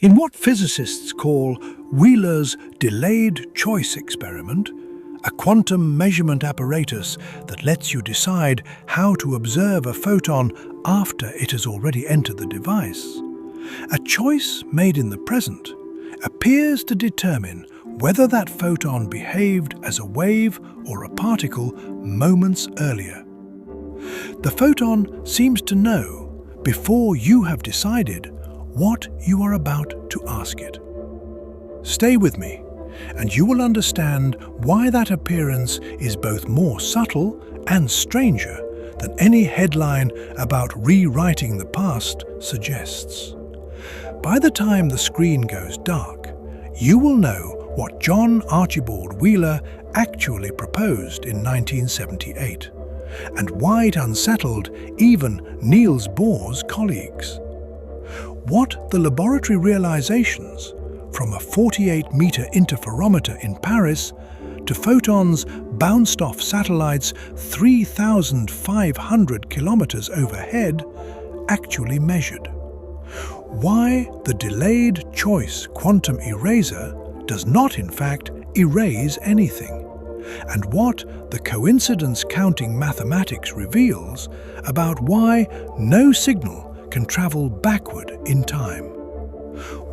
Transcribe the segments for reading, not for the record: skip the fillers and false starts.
In what physicists call Wheeler's delayed choice experiment, a quantum measurement apparatus that lets you decide how to observe a photon after it has already entered the device, a choice made in the present appears to determine whether that photon behaved as a wave or a particle moments earlier. The photon seems to know, before you have decided, what you are about to ask it. Stay with me, and you will understand why that appearance is both more subtle and stranger than any headline about rewriting the past suggests. By the time the screen goes dark, you will know what John Archibald Wheeler actually proposed in 1978, and why it unsettled even Niels Bohr's colleagues. What the laboratory realizations, from a 48-meter interferometer in Paris to photons bounced off satellites 3,500 kilometers overhead, actually measured. Why the delayed choice quantum eraser does not in fact erase anything, and what the coincidence counting mathematics reveals about why no signal can travel backward in time.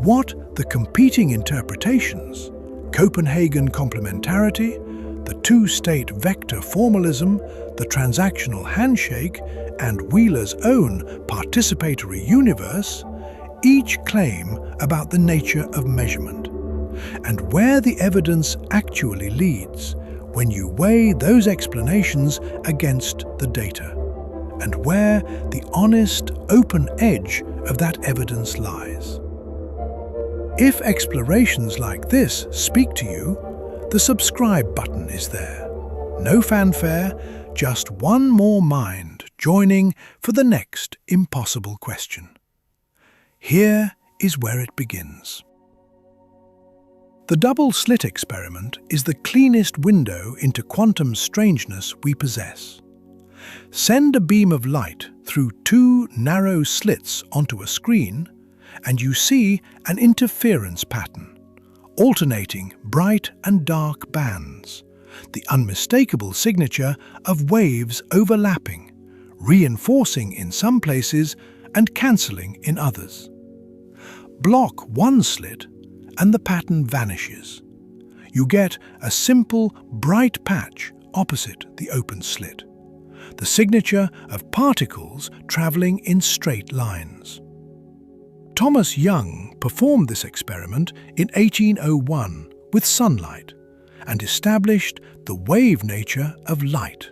What the competing interpretations, Copenhagen complementarity, the two-state vector formalism, the transactional handshake, and Wheeler's own participatory universe, each claim about the nature of measurement, and where the evidence actually leads when you weigh those explanations against the data, and where the honest, open edge of that evidence lies. If explorations like this speak to you, the subscribe button is there. No fanfare, just one more mind joining for the next impossible question. Here is where it begins. The double-slit experiment is the cleanest window into quantum strangeness we possess. Send a beam of light through two narrow slits onto a screen, and you see an interference pattern, alternating bright and dark bands, the unmistakable signature of waves overlapping, reinforcing in some places and cancelling in others. Block one slit and the pattern vanishes. You get a simple, bright patch opposite the open slit, the signature of particles travelling in straight lines. Thomas Young performed this experiment in 1801 with sunlight and established the wave nature of light.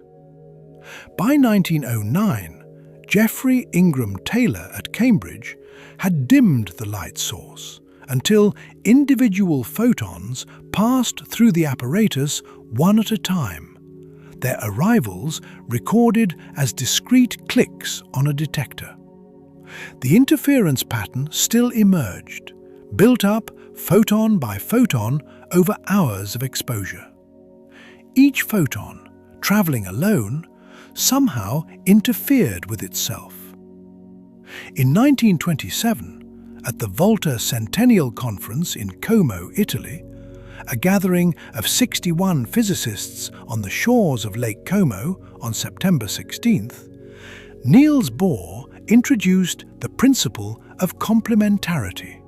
By 1909, Geoffrey Ingram Taylor at Cambridge had dimmed the light source until individual photons passed through the apparatus one at a time, their arrivals recorded as discrete clicks on a detector. The interference pattern still emerged, built up photon by photon over hours of exposure. Each photon, travelling alone, somehow interfered with itself. In 1927, at the Volta Centennial Conference in Como, Italy, a gathering of 61 physicists on the shores of Lake Como on September 16th, Niels Bohr introduced the principle of complementarity.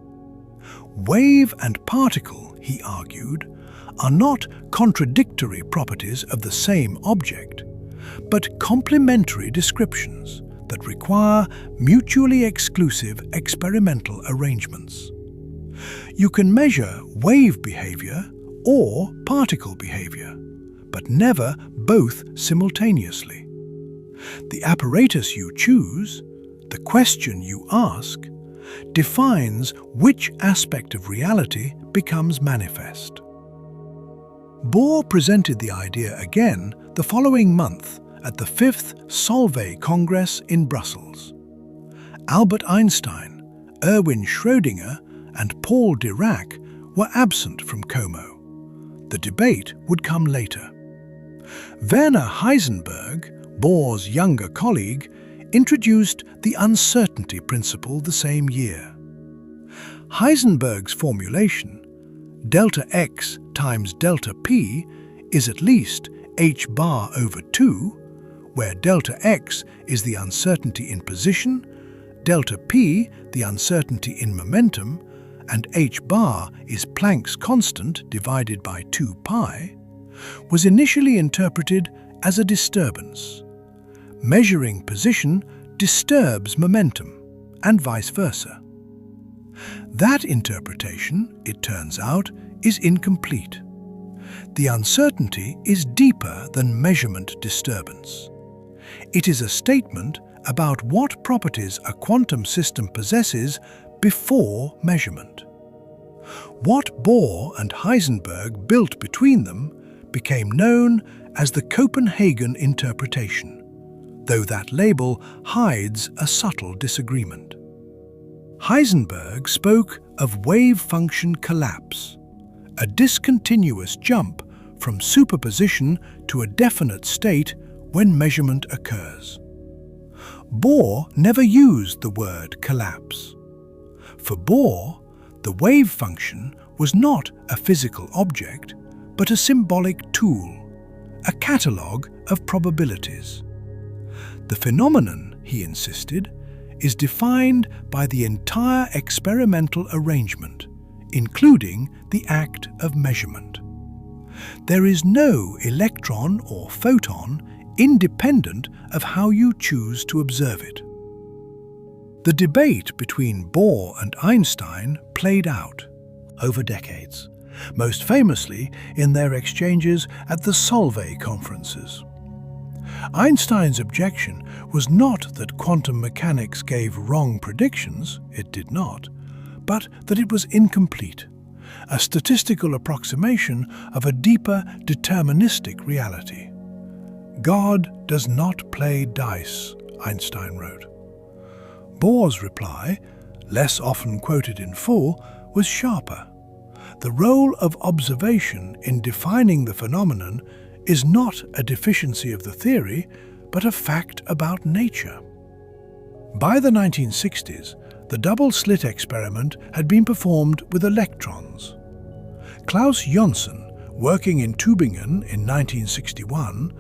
Wave and particle, he argued, are not contradictory properties of the same object, but complementary descriptions that require mutually exclusive experimental arrangements. You can measure wave behavior or particle behavior, but never both simultaneously. The apparatus you choose, the question you ask, defines which aspect of reality becomes manifest. Bohr presented the idea again the following month at the 5th Solvay Congress in Brussels. Albert Einstein, Erwin Schrödinger, and Paul Dirac were absent from Como. The debate would come later. Werner Heisenberg, Bohr's younger colleague, introduced the uncertainty principle the same year. Heisenberg's formulation, delta x times delta p, is at least h bar over 2, where delta x is the uncertainty in position, delta p the uncertainty in momentum, and h bar is Planck's constant divided by 2 pi, was initially interpreted as a disturbance. Measuring position disturbs momentum, and vice versa. That interpretation, it turns out, is incomplete. The uncertainty is deeper than measurement disturbance. It is a statement about what properties a quantum system possesses before measurement. What Bohr and Heisenberg built between them became known as the Copenhagen interpretation, though that label hides a subtle disagreement. Heisenberg spoke of wave function collapse, a discontinuous jump from superposition to a definite state when measurement occurs. Bohr never used the word collapse. For Bohr, the wave function was not a physical object, but a symbolic tool, a catalogue of probabilities. The phenomenon, he insisted, is defined by the entire experimental arrangement, including the act of measurement. There is no electron or photon independent of how you choose to observe it. The debate between Bohr and Einstein played out over decades, most famously in their exchanges at the Solvay conferences. Einstein's objection was not that quantum mechanics gave wrong predictions, it did not, but that it was incomplete, a statistical approximation of a deeper deterministic reality. God does not play dice, Einstein wrote. Bohr's reply, less often quoted in full, was sharper. The role of observation in defining the phenomenon is not a deficiency of the theory, but a fact about nature. By the 1960s, the double-slit experiment had been performed with electrons. Klaus Jonsson, working in Tübingen in 1961,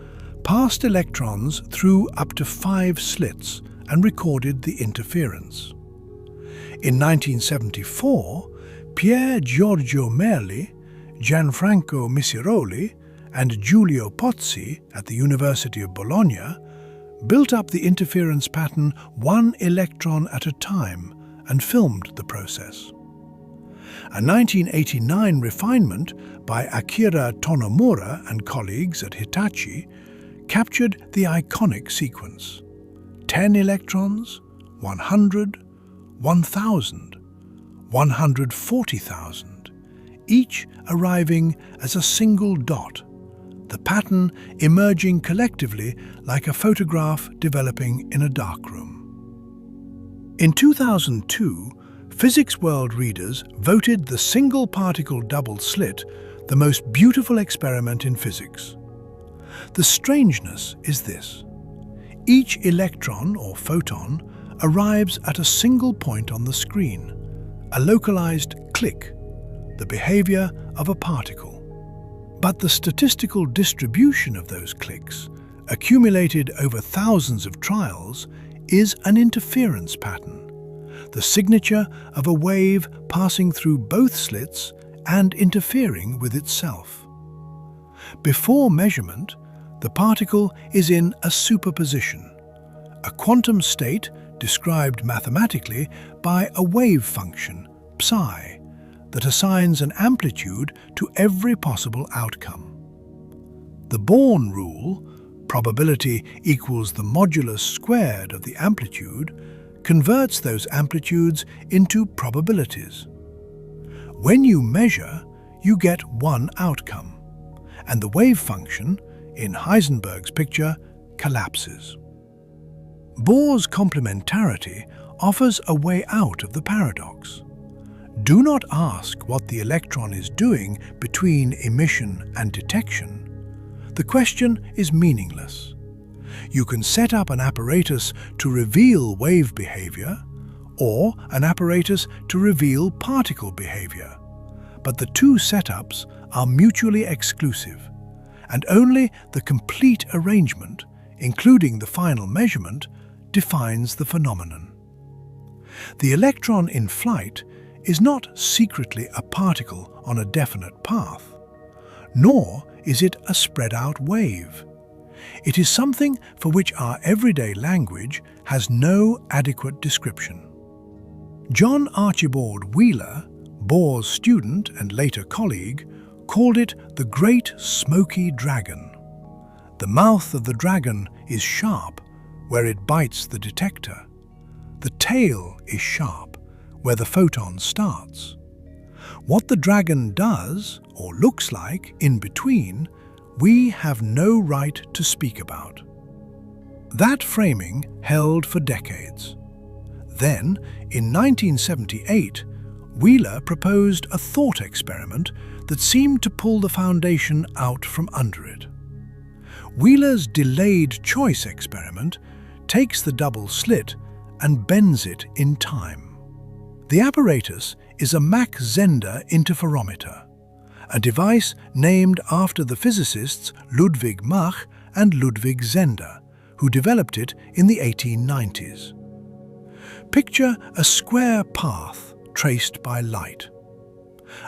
passed electrons through up to 5 slits and recorded the interference. In 1974, Pier Giorgio Merli, Gianfranco Misiroli, and Giulio Pozzi at the University of Bologna built up the interference pattern 1 electron at a time and filmed the process. A 1989 refinement by Akira Tonomura and colleagues at Hitachi captured the iconic sequence: 10 electrons, 100, 1,000, 140,000, each arriving as a single dot, the pattern emerging collectively like a photograph developing in a darkroom. In 2002, Physics World readers voted the single-particle double-slit the most beautiful experiment in physics. The strangeness is this: each electron or photon arrives at a single point on the screen, a localized click, the behavior of a particle. But the statistical distribution of those clicks, accumulated over thousands of trials, is an interference pattern, the signature of a wave passing through both slits and interfering with itself. Before measurement, the particle is in a superposition, a quantum state described mathematically by a wave function, psi, that assigns an amplitude to every possible outcome. The Born rule, probability equals the modulus squared of the amplitude, converts those amplitudes into probabilities. When you measure, you get one outcome, and the wave function, in Heisenberg's picture, collapses. Bohr's complementarity offers a way out of the paradox. Do not ask what the electron is doing between emission and detection. The question is meaningless. You can set up an apparatus to reveal wave behavior, or an apparatus to reveal particle behavior. But the two setups are mutually exclusive, and only the complete arrangement, including the final measurement, defines the phenomenon. The electron in flight is not secretly a particle on a definite path, nor is it a spread-out wave. It is something for which our everyday language has no adequate description. John Archibald Wheeler, Bohr's student and later colleague, called it the Great Smoky Dragon. The mouth of the dragon is sharp where it bites the detector. The tail is sharp where the photon starts. What the dragon does, or looks like, in between, we have no right to speak about. That framing held for decades. Then, in 1978, Wheeler proposed a thought experiment that seemed to pull the foundation out from under it. Wheeler's delayed choice experiment takes the double slit and bends it in time. The apparatus is a Mach-Zehnder interferometer, a device named after the physicists Ludwig Mach and Ludwig Zehnder, who developed it in the 1890s. Picture a square path traced by light.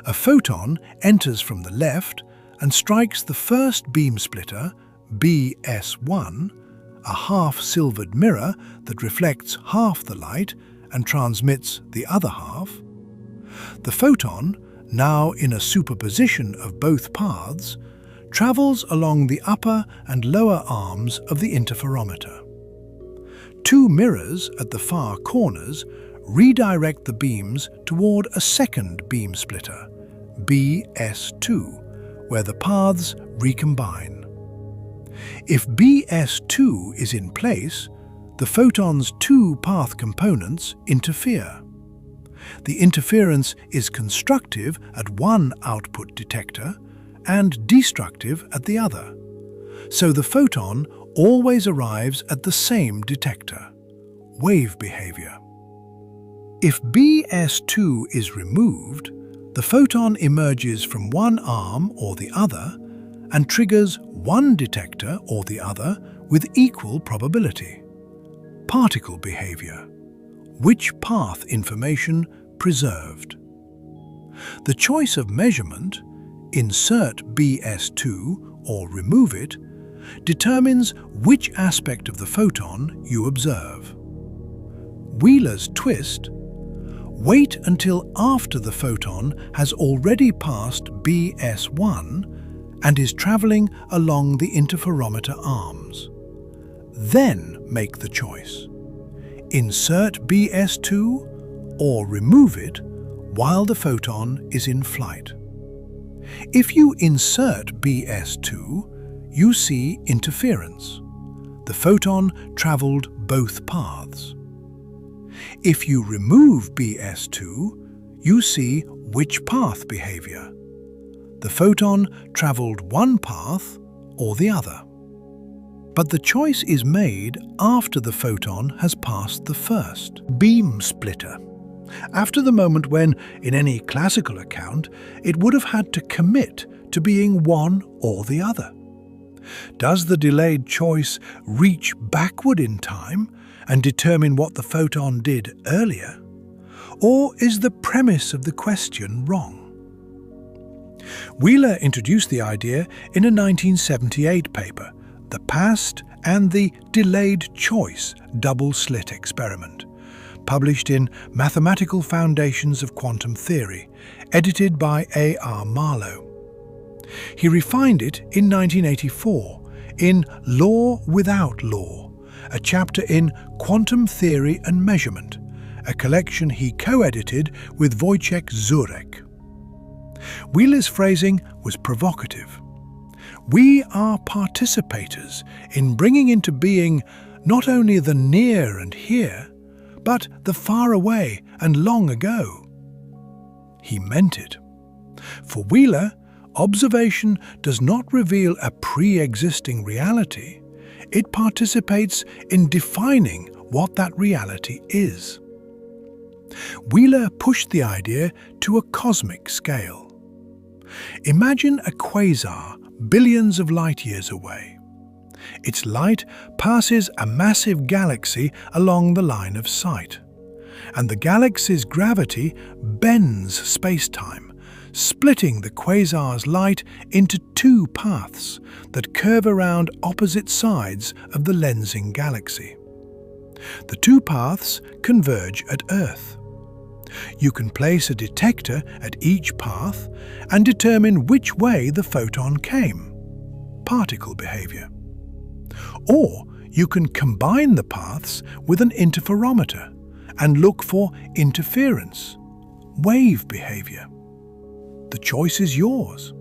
A photon enters from the left and strikes the first beam splitter, BS1, a half-silvered mirror that reflects half the light and transmits the other half. The photon, now in a superposition of both paths, travels along the upper and lower arms of the interferometer. Two mirrors at the far corners redirect the beams toward a second beam splitter, BS2, where the paths recombine. If BS2 is in place, the photon's two path components interfere. The interference is constructive at one output detector and destructive at the other, so the photon always arrives at the same detector, wave behavior. If BS2 is removed, the photon emerges from one arm or the other and triggers one detector or the other with equal probability. Particle behavior. Which path information preserved? The choice of measurement, insert BS2 or remove it, determines which aspect of the photon you observe. Wheeler's twist: wait until after the photon has already passed BS1 and is traveling along the interferometer arms. Then make the choice. Insert BS2 or remove it while the photon is in flight. If you insert BS2, you see interference. The photon traveled both paths. If you remove BS2, you see which path behavior. The photon traveled one path or the other. But the choice is made after the photon has passed the first beam splitter, after the moment when, in any classical account, it would have had to commit to being one or the other. Does the delayed choice reach backward in time and determine what the photon did earlier? Or is the premise of the question wrong? Wheeler introduced the idea in a 1978 paper, The Past and the Delayed Choice Double-Slit Experiment, published in Mathematical Foundations of Quantum Theory, edited by A.R. Marlowe. He refined it in 1984 in Law Without Law, a chapter in Quantum Theory and Measurement, a collection he co-edited with Wojciech Zurek. Wheeler's phrasing was provocative. We are participators in bringing into being not only the near and here, but the far away and long ago. He meant it. For Wheeler, observation does not reveal a pre-existing reality. It participates in defining what that reality is. Wheeler pushed the idea to a cosmic scale. Imagine a quasar billions of light years away. Its light passes a massive galaxy along the line of sight, and the galaxy's gravity bends space-time, splitting the quasar's light into two paths that curve around opposite sides of the lensing galaxy. The two paths converge at Earth. You can place a detector at each path and determine which way the photon came, particle behavior. Or you can combine the paths with an interferometer and look for interference, wave behavior. The choice is yours.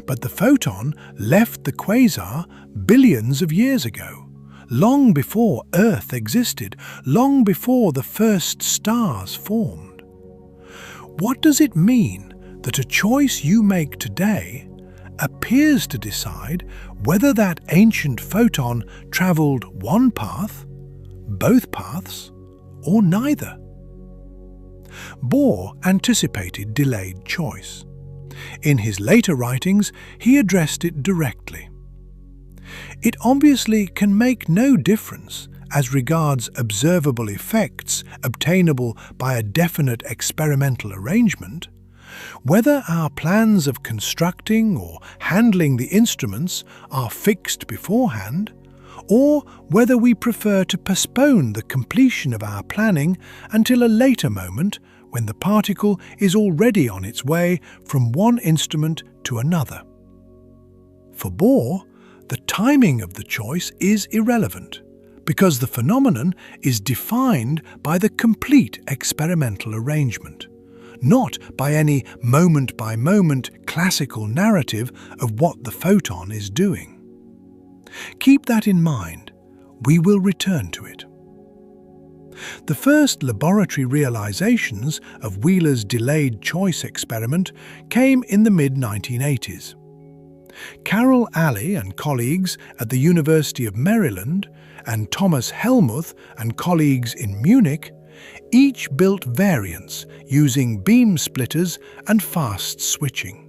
But the photon left the quasar billions of years ago, long before Earth existed, long before the first stars formed. What does it mean that a choice you make today appears to decide whether that ancient photon traveled one path, both paths, or neither? Bohr anticipated delayed choice. In his later writings, he addressed it directly. It obviously can make no difference as regards observable effects obtainable by a definite experimental arrangement, whether our plans of constructing or handling the instruments are fixed beforehand, or whether we prefer to postpone the completion of our planning until a later moment when the particle is already on its way from one instrument to another. For Bohr, the timing of the choice is irrelevant, because the phenomenon is defined by the complete experimental arrangement, not by any moment-by-moment classical narrative of what the photon is doing. Keep that in mind. We will return to it. The first laboratory realizations of Wheeler's delayed choice experiment came in the mid-1980s. Carol Alley and colleagues at the University of Maryland and Thomas Helmuth and colleagues in Munich each built variants using beam splitters and fast switching.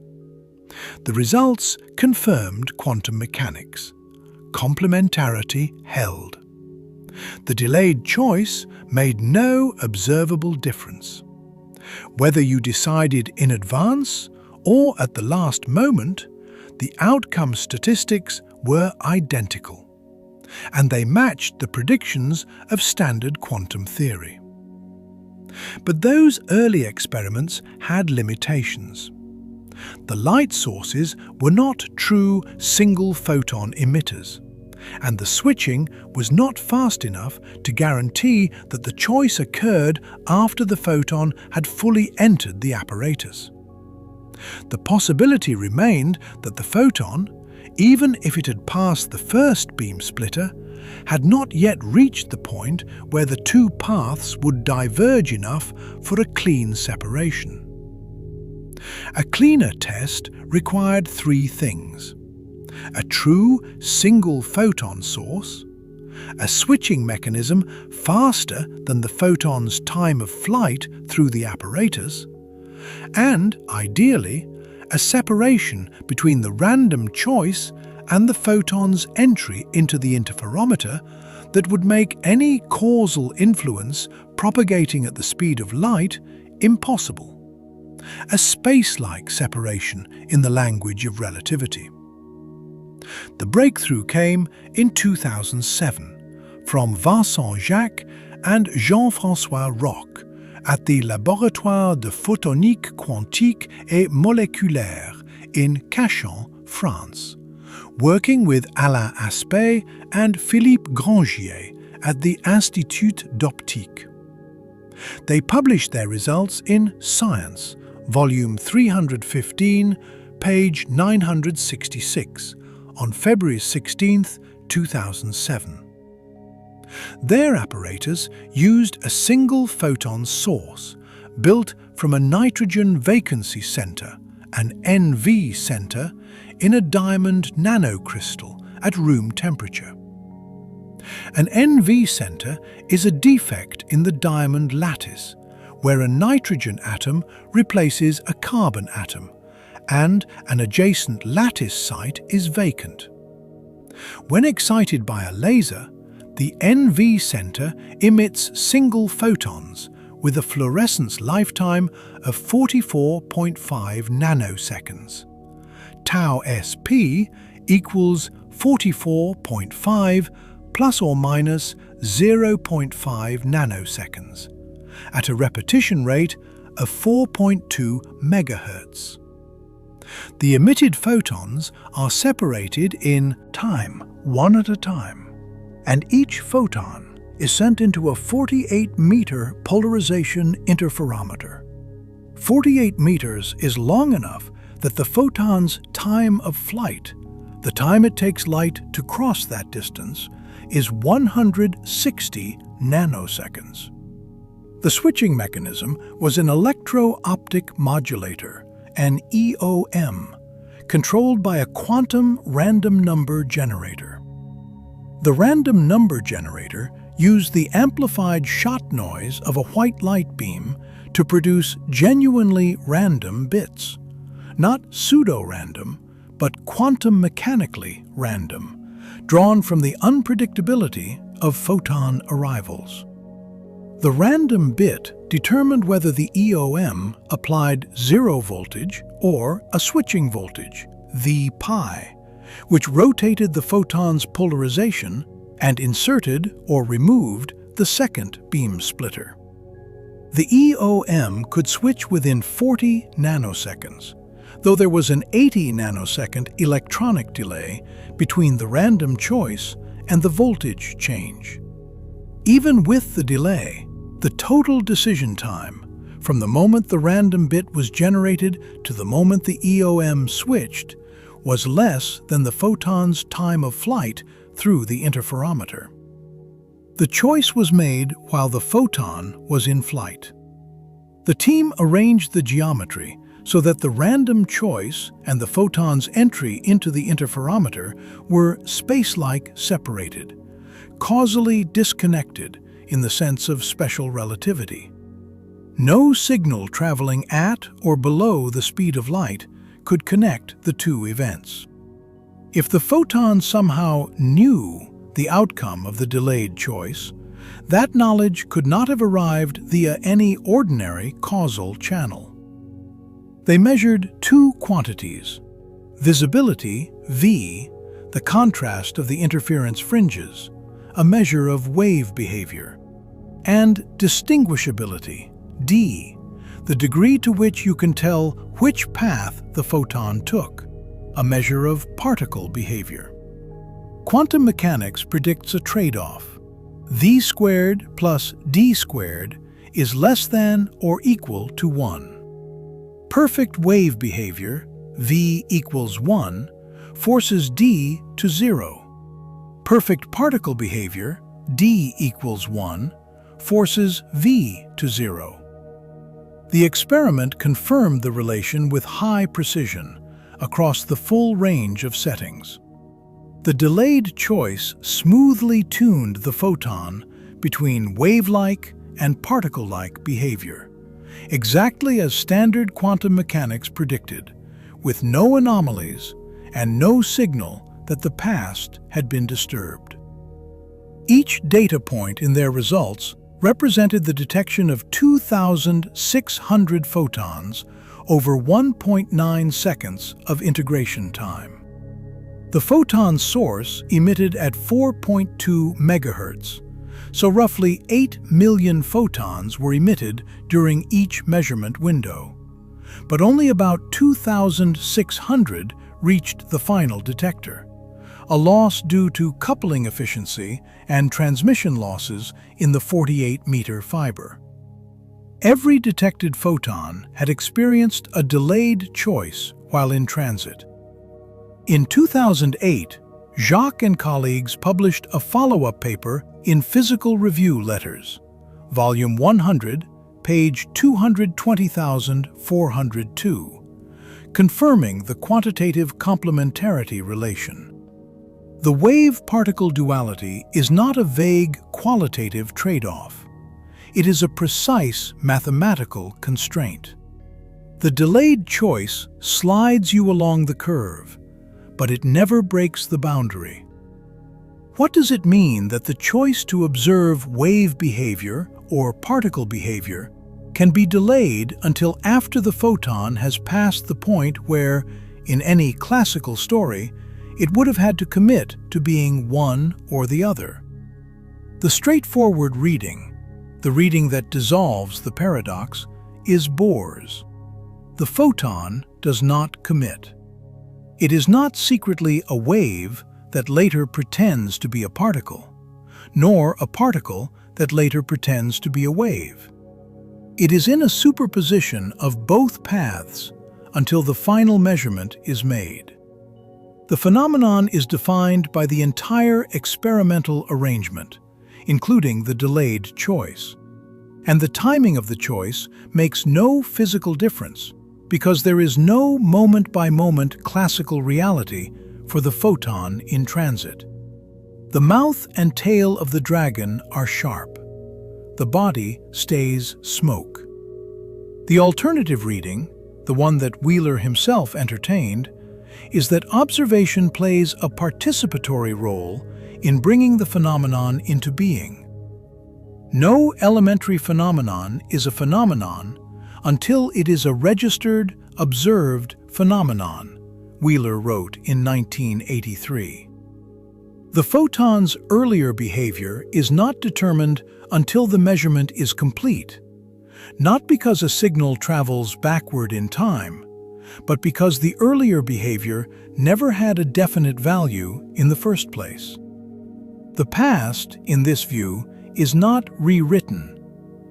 The results confirmed quantum mechanics. Complementarity held. The delayed choice made no observable difference. Whether you decided in advance or at the last moment, the outcome statistics were identical, and they matched the predictions of standard quantum theory. But those early experiments had limitations. The light sources were not true single-photon emitters, and the switching was not fast enough to guarantee that the choice occurred after the photon had fully entered the apparatus. The possibility remained that the photon, even if it had passed the first beam splitter, had not yet reached the point where the two paths would diverge enough for a clean separation. A cleaner test required three things: a true single-photon source, a switching mechanism faster than the photon's time of flight through the apparatus, and, ideally, a separation between the random choice and the photon's entry into the interferometer that would make any causal influence propagating at the speed of light impossible. A space-like separation in the language of relativity. The breakthrough came in 2007 from Vincent Jacques and Jean-François Roch at the Laboratoire de photonique quantique et moléculaire in Cachan, France, working with Alain Aspect and Philippe Grangier at the Institut d'Optique. They published their results in Science, volume 315, page 966, on February 16, 2007. Their apparatus used a single photon source built from a nitrogen vacancy center, an NV center, in a diamond nanocrystal at room temperature. An NV center is a defect in the diamond lattice, where a nitrogen atom replaces a carbon atom, and an adjacent lattice site is vacant. When excited by a laser, the NV center emits single photons with a fluorescence lifetime of 44.5 nanoseconds. Tau SP equals 44.5 plus or minus 0.5 nanoseconds, at a repetition rate of 4.2 megahertz. The emitted photons are separated in time, one at a time, and each photon is sent into a 48-meter polarization interferometer. 48 meters is long enough that the photon's time of flight, the time it takes light to cross that distance, is 160 nanoseconds. The switching mechanism was an electro-optic modulator, an EOM, controlled by a quantum random number generator. The random number generator used the amplified shot noise of a white light beam to produce genuinely random bits, not pseudo-random, but quantum mechanically random, drawn from the unpredictability of photon arrivals. The random bit determined whether the EOM applied zero voltage or a switching voltage, V pi, which rotated the photon's polarization and inserted or removed the second beam splitter. The EOM could switch within 40 nanoseconds, though there was an 80 nanosecond electronic delay between the random choice and the voltage change. Even with the delay, the total decision time, from the moment the random bit was generated to the moment the EOM switched, was less than the photon's time of flight through the interferometer. The choice was made while the photon was in flight. The team arranged the geometry so that the random choice and the photon's entry into the interferometer were space-like separated, causally disconnected in the sense of special relativity. No signal traveling at or below the speed of light could connect the two events. If the photon somehow knew the outcome of the delayed choice, that knowledge could not have arrived via any ordinary causal channel. They measured two quantities: visibility, V, the contrast of the interference fringes, a measure of wave behavior, and distinguishability, D, the degree to which you can tell which path the photon took, a measure of particle behavior. Quantum mechanics predicts a trade-off. V squared plus D squared is less than or equal to 1. Perfect wave behavior, V equals 1, forces D to 0. Perfect particle behavior, D equals 1, forces V to 0. The experiment confirmed the relation with high precision across the full range of settings. The delayed choice smoothly tuned the photon between wave-like and particle-like behavior, exactly as standard quantum mechanics predicted, with no anomalies and no signal that the past had been disturbed. Each data point in their results represented the detection of 2,600 photons over 1.9 seconds of integration time. The photon source emitted at 4.2 megahertz, so roughly 8 million photons were emitted during each measurement window. But only about 2,600 reached the final detector, a loss due to coupling efficiency and transmission losses in the 48-meter fiber. Every detected photon had experienced a delayed choice while in transit. In 2008, Jacques and colleagues published a follow-up paper in Physical Review Letters, Volume 100, page 220,402, confirming the quantitative complementarity relation. The wave-particle duality is not a vague qualitative trade-off. It is a precise mathematical constraint. The delayed choice slides you along the curve, but it never breaks the boundary. What does it mean that the choice to observe wave behavior or particle behavior can be delayed until after the photon has passed the point where, in any classical story, it would have had to commit to being one or the other? The straightforward reading, the reading that dissolves the paradox, is Bohr's. The photon does not commit. It is not secretly a wave that later pretends to be a particle, nor a particle that later pretends to be a wave. It is in a superposition of both paths until the final measurement is made. The phenomenon is defined by the entire experimental arrangement, including the delayed choice. And the timing of the choice makes no physical difference, because there is no moment-by-moment classical reality for the photon in transit. The mouth and tail of the dragon are sharp. The body stays smoke. The alternative reading, the one that Wheeler himself entertained, is that observation plays a participatory role in bringing the phenomenon into being. No elementary phenomenon is a phenomenon until it is a registered, observed phenomenon, Wheeler wrote in 1983. The photon's earlier behavior is not determined until the measurement is complete, not because a signal travels backward in time, but because the earlier behavior never had a definite value in the first place. The past, in this view, is not rewritten,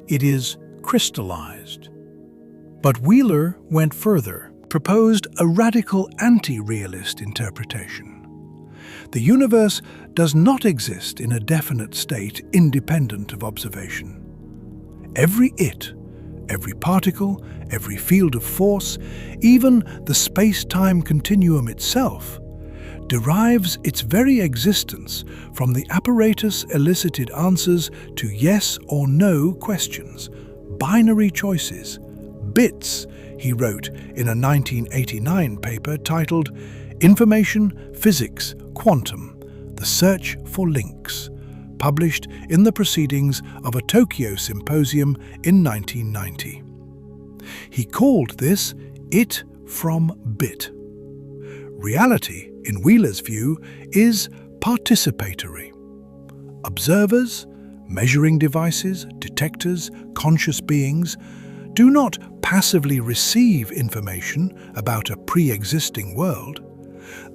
it is crystallized. But Wheeler went further, proposed a radical anti-realist interpretation. The universe does not exist in a definite state independent of observation. Every every particle, every field of force, even the space-time continuum itself, derives its very existence from the apparatus elicited answers to yes or no questions, binary choices, bits, he wrote in a 1989 paper titled Information, Physics, Quantum, The Search for Links, published in the proceedings of a Tokyo symposium in 1990. He called this it from bit. Reality, in Wheeler's view, is participatory. Observers, measuring devices, detectors, conscious beings, do not passively receive information about a pre-existing world.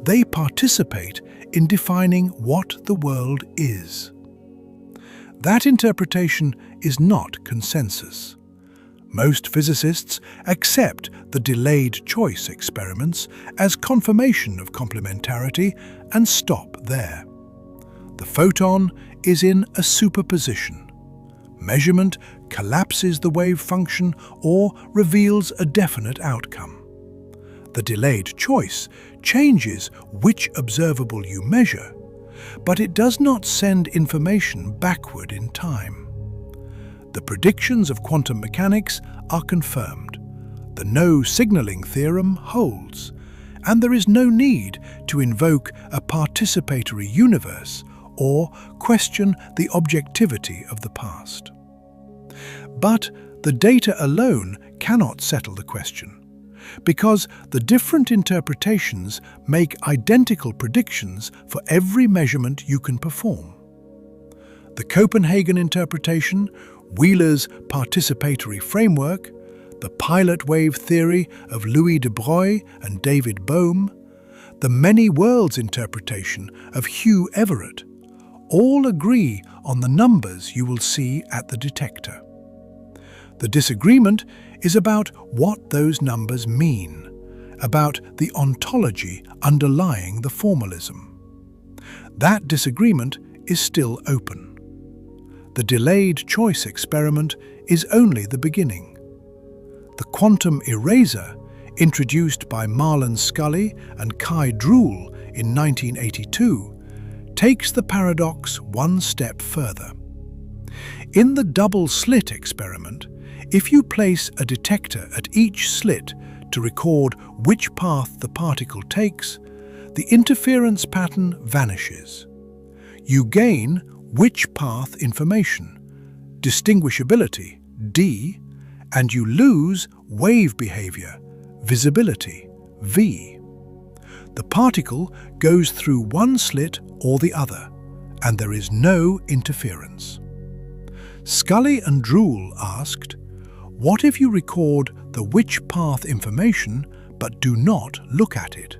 They participate in defining what the world is. That interpretation is not consensus. Most physicists accept the delayed choice experiments as confirmation of complementarity and stop there. The photon is in a superposition. Measurement collapses the wave function or reveals a definite outcome. The delayed choice changes which observable you measure, but it does not send information backward in time. The predictions of quantum mechanics are confirmed. The no signaling theorem holds, and there is no need to invoke a participatory universe or question the objectivity of the past. But the data alone cannot settle the question, because the different interpretations make identical predictions for every measurement you can perform. The Copenhagen interpretation, Wheeler's participatory framework, the pilot wave theory of Louis de Broglie and David Bohm, the many worlds interpretation of Hugh Everett, all agree on the numbers you will see at the detector. The disagreement is about what those numbers mean, about the ontology underlying the formalism. That disagreement is still open. The delayed choice experiment is only the beginning. The quantum eraser, introduced by Marlon Scully and Kai Druhl in 1982, takes the paradox one step further. In the double-slit experiment, if you place a detector at each slit to record which path the particle takes, the interference pattern vanishes. You gain which path information, distinguishability, D, and you lose wave behavior, visibility, V. The particle goes through one slit or the other, and there is no interference. Scully and Drool asked, what if you record the which path information but do not look at it?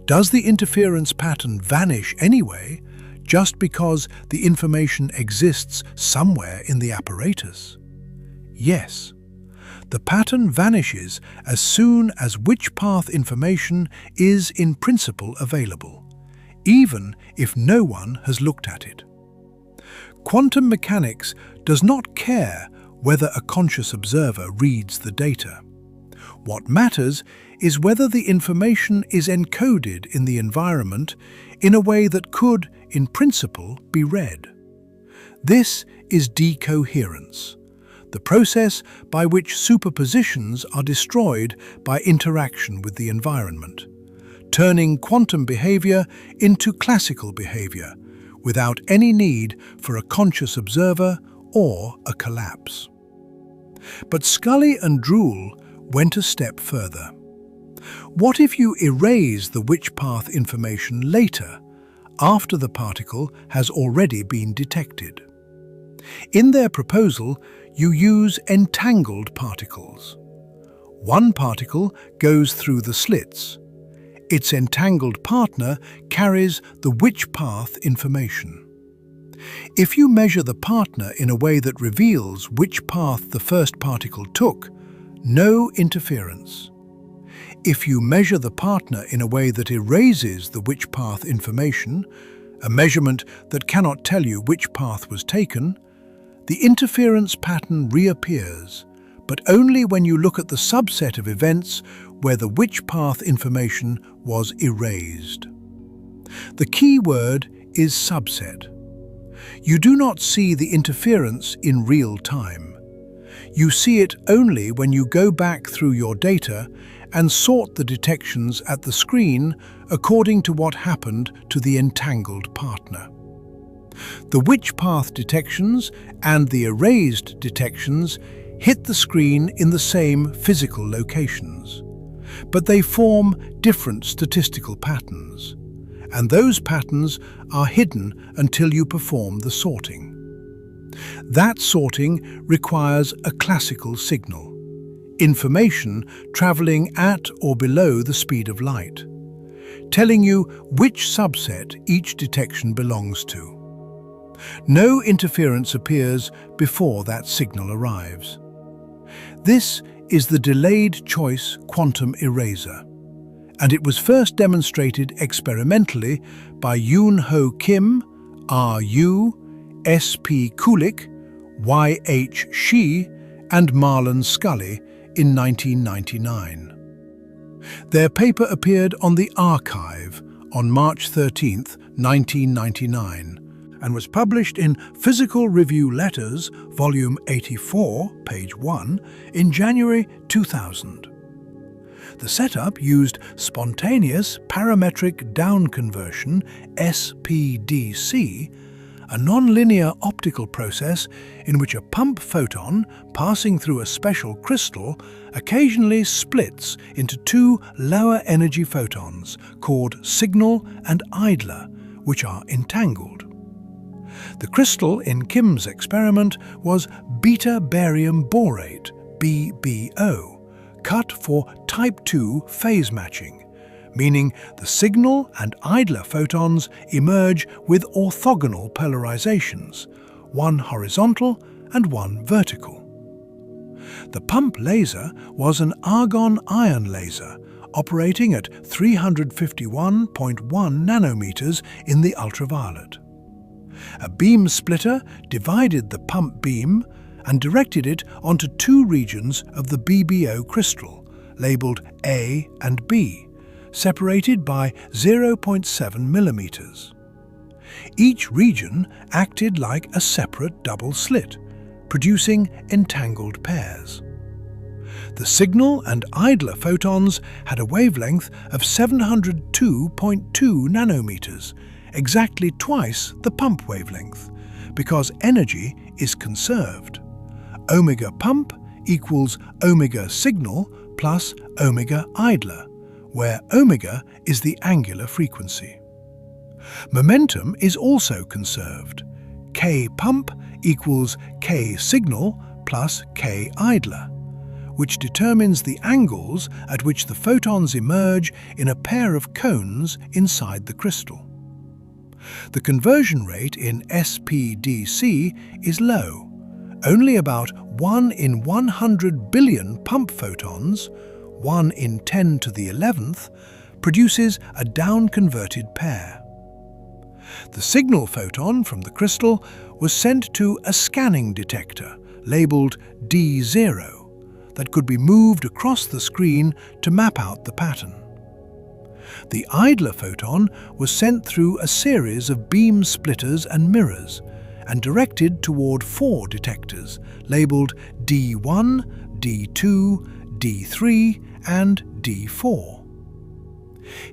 Does the interference pattern vanish anyway, just because the information exists somewhere in the apparatus? Yes. The pattern vanishes as soon as which path information is in principle available, even if no one has looked at it. Quantum mechanics does not care whether a conscious observer reads the data. What matters is whether the information is encoded in the environment in a way that could, in principle, be read. This is decoherence, the process by which superpositions are destroyed by interaction with the environment, turning quantum behavior into classical behavior without any need for a conscious observer or a collapse. But Scully and Drool went a step further. What if you erase the which path information later, after the particle has already been detected? In their proposal, you use entangled particles. One particle goes through the slits. Its entangled partner carries the which path information. If you measure the partner in a way that reveals which path the first particle took, no interference. If you measure the partner in a way that erases the which path information, a measurement that cannot tell you which path was taken, the interference pattern reappears, but only when you look at the subset of events where the which path information was erased. The key word is subset. You do not see the interference in real time. You see it only when you go back through your data and sort the detections at the screen according to what happened to the entangled partner. The which path detections and the erased detections hit the screen in the same physical locations, but they form different statistical patterns, and those patterns are hidden until you perform the sorting. That sorting requires a classical signal, information traveling at or below the speed of light, telling you which subset each detection belongs to. No interference appears before that signal arrives. This is the delayed choice quantum eraser, and it was first demonstrated experimentally by Yoon-Ho Kim, R.U., S.P. Kulik, Y.H. Shi, and Marlon Scully in 1999. Their paper appeared on the Archive on March 13, 1999, and was published in Physical Review Letters, Volume 84, page 1, in January 2000. The setup used spontaneous parametric down conversion, SPDC, a nonlinear optical process in which a pump photon passing through a special crystal occasionally splits into two lower energy photons called signal and idler, which are entangled. The crystal in Kim's experiment was beta barium borate, BBO, cut for type II phase matching, meaning the signal and idler photons emerge with orthogonal polarizations, one horizontal and one vertical. The pump laser was an argon ion laser operating at 351.1 nanometers in the ultraviolet. A beam splitter divided the pump beam and directed it onto two regions of the BBO crystal, labeled A and B, separated by 0.7 millimeters. Each region acted like a separate double slit, producing entangled pairs. The signal and idler photons had a wavelength of 702.2 nanometers, exactly twice the pump wavelength, because energy is conserved. Omega pump equals omega signal plus omega idler, where omega is the angular frequency. Momentum is also conserved. K pump equals K signal plus K idler, which determines the angles at which the photons emerge in a pair of cones inside the crystal. The conversion rate in SPDC is low. Only about 1 in 100 billion pump photons, 1 in 10 to the 11th, produces a down-converted pair. The signal photon from the crystal was sent to a scanning detector labeled D0 that could be moved across the screen to map out the pattern. The idler photon was sent through a series of beam splitters and mirrors and directed toward 4 detectors labeled D1, D2, D3 and D4.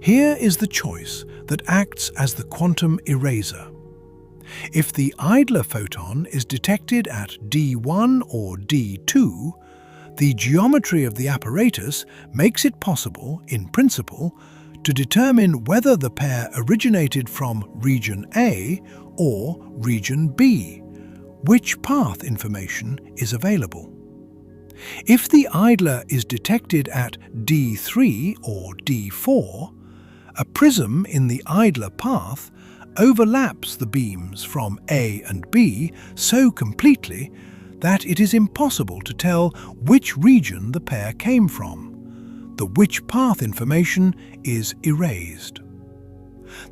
Here is the choice that acts as the quantum eraser. If the idler photon is detected at D1 or D2, the geometry of the apparatus makes it possible, in principle, to determine whether the pair originated from region A or region B, which path information is available. If the idler is detected at D3 or D4, a prism in the idler path overlaps the beams from A and B so completely that it is impossible to tell which region the pair came from. The which path information is erased.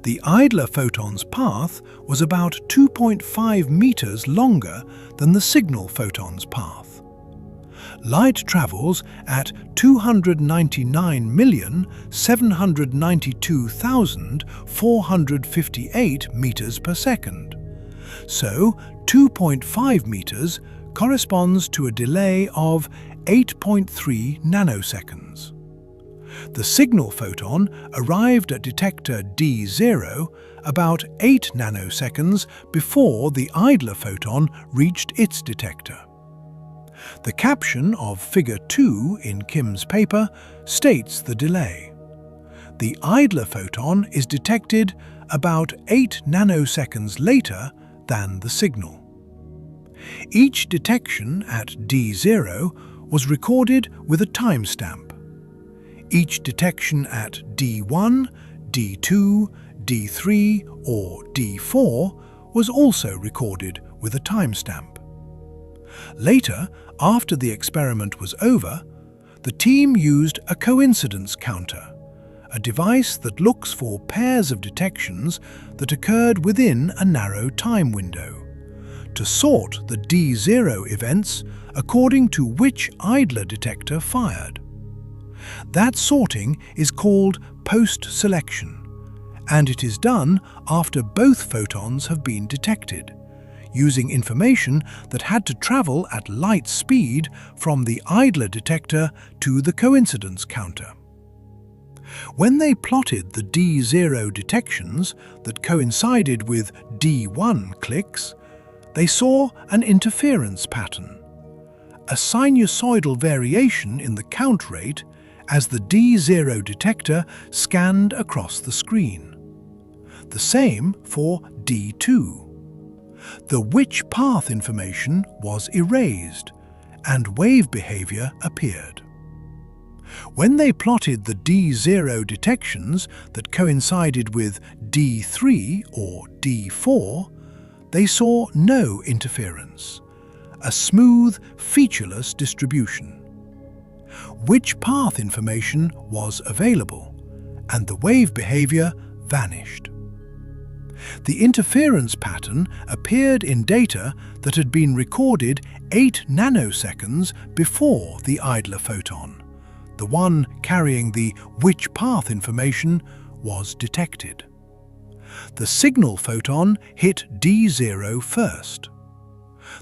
The idler photon's path was about 2.5 meters longer than the signal photon's path. Light travels at 299,792,458 meters per second. So 2.5 meters corresponds to a delay of 8.3 nanoseconds. The signal photon arrived at detector D0 about 8 nanoseconds before the idler photon reached its detector. The caption of Figure 2 in Kim's paper states the delay. The idler photon is detected about 8 nanoseconds later than the signal. Each detection at D0 was recorded with a timestamp. Each detection at D1, D2, D3 or D4 was also recorded with a timestamp. Later, after the experiment was over, the team used a coincidence counter, a device that looks for pairs of detections that occurred within a narrow time window, to sort the D0 events according to which idler detector fired. That sorting is called post-selection, and it is done after both photons have been detected, using information that had to travel at light speed from the idler detector to the coincidence counter. When they plotted the D0 detections that coincided with D1 clicks, they saw an interference pattern, a sinusoidal variation in the count rate as the D0 detector scanned across the screen. The same for D2. The which path information was erased, and wave behavior appeared. When they plotted the D0 detections that coincided with D3 or D4, they saw no interference, a smooth, featureless distribution. Which path information was available, and the wave behavior vanished. The interference pattern appeared in data that had been recorded 8 nanoseconds before the idler photon. The one carrying the which path information was detected. The signal photon hit D0 first.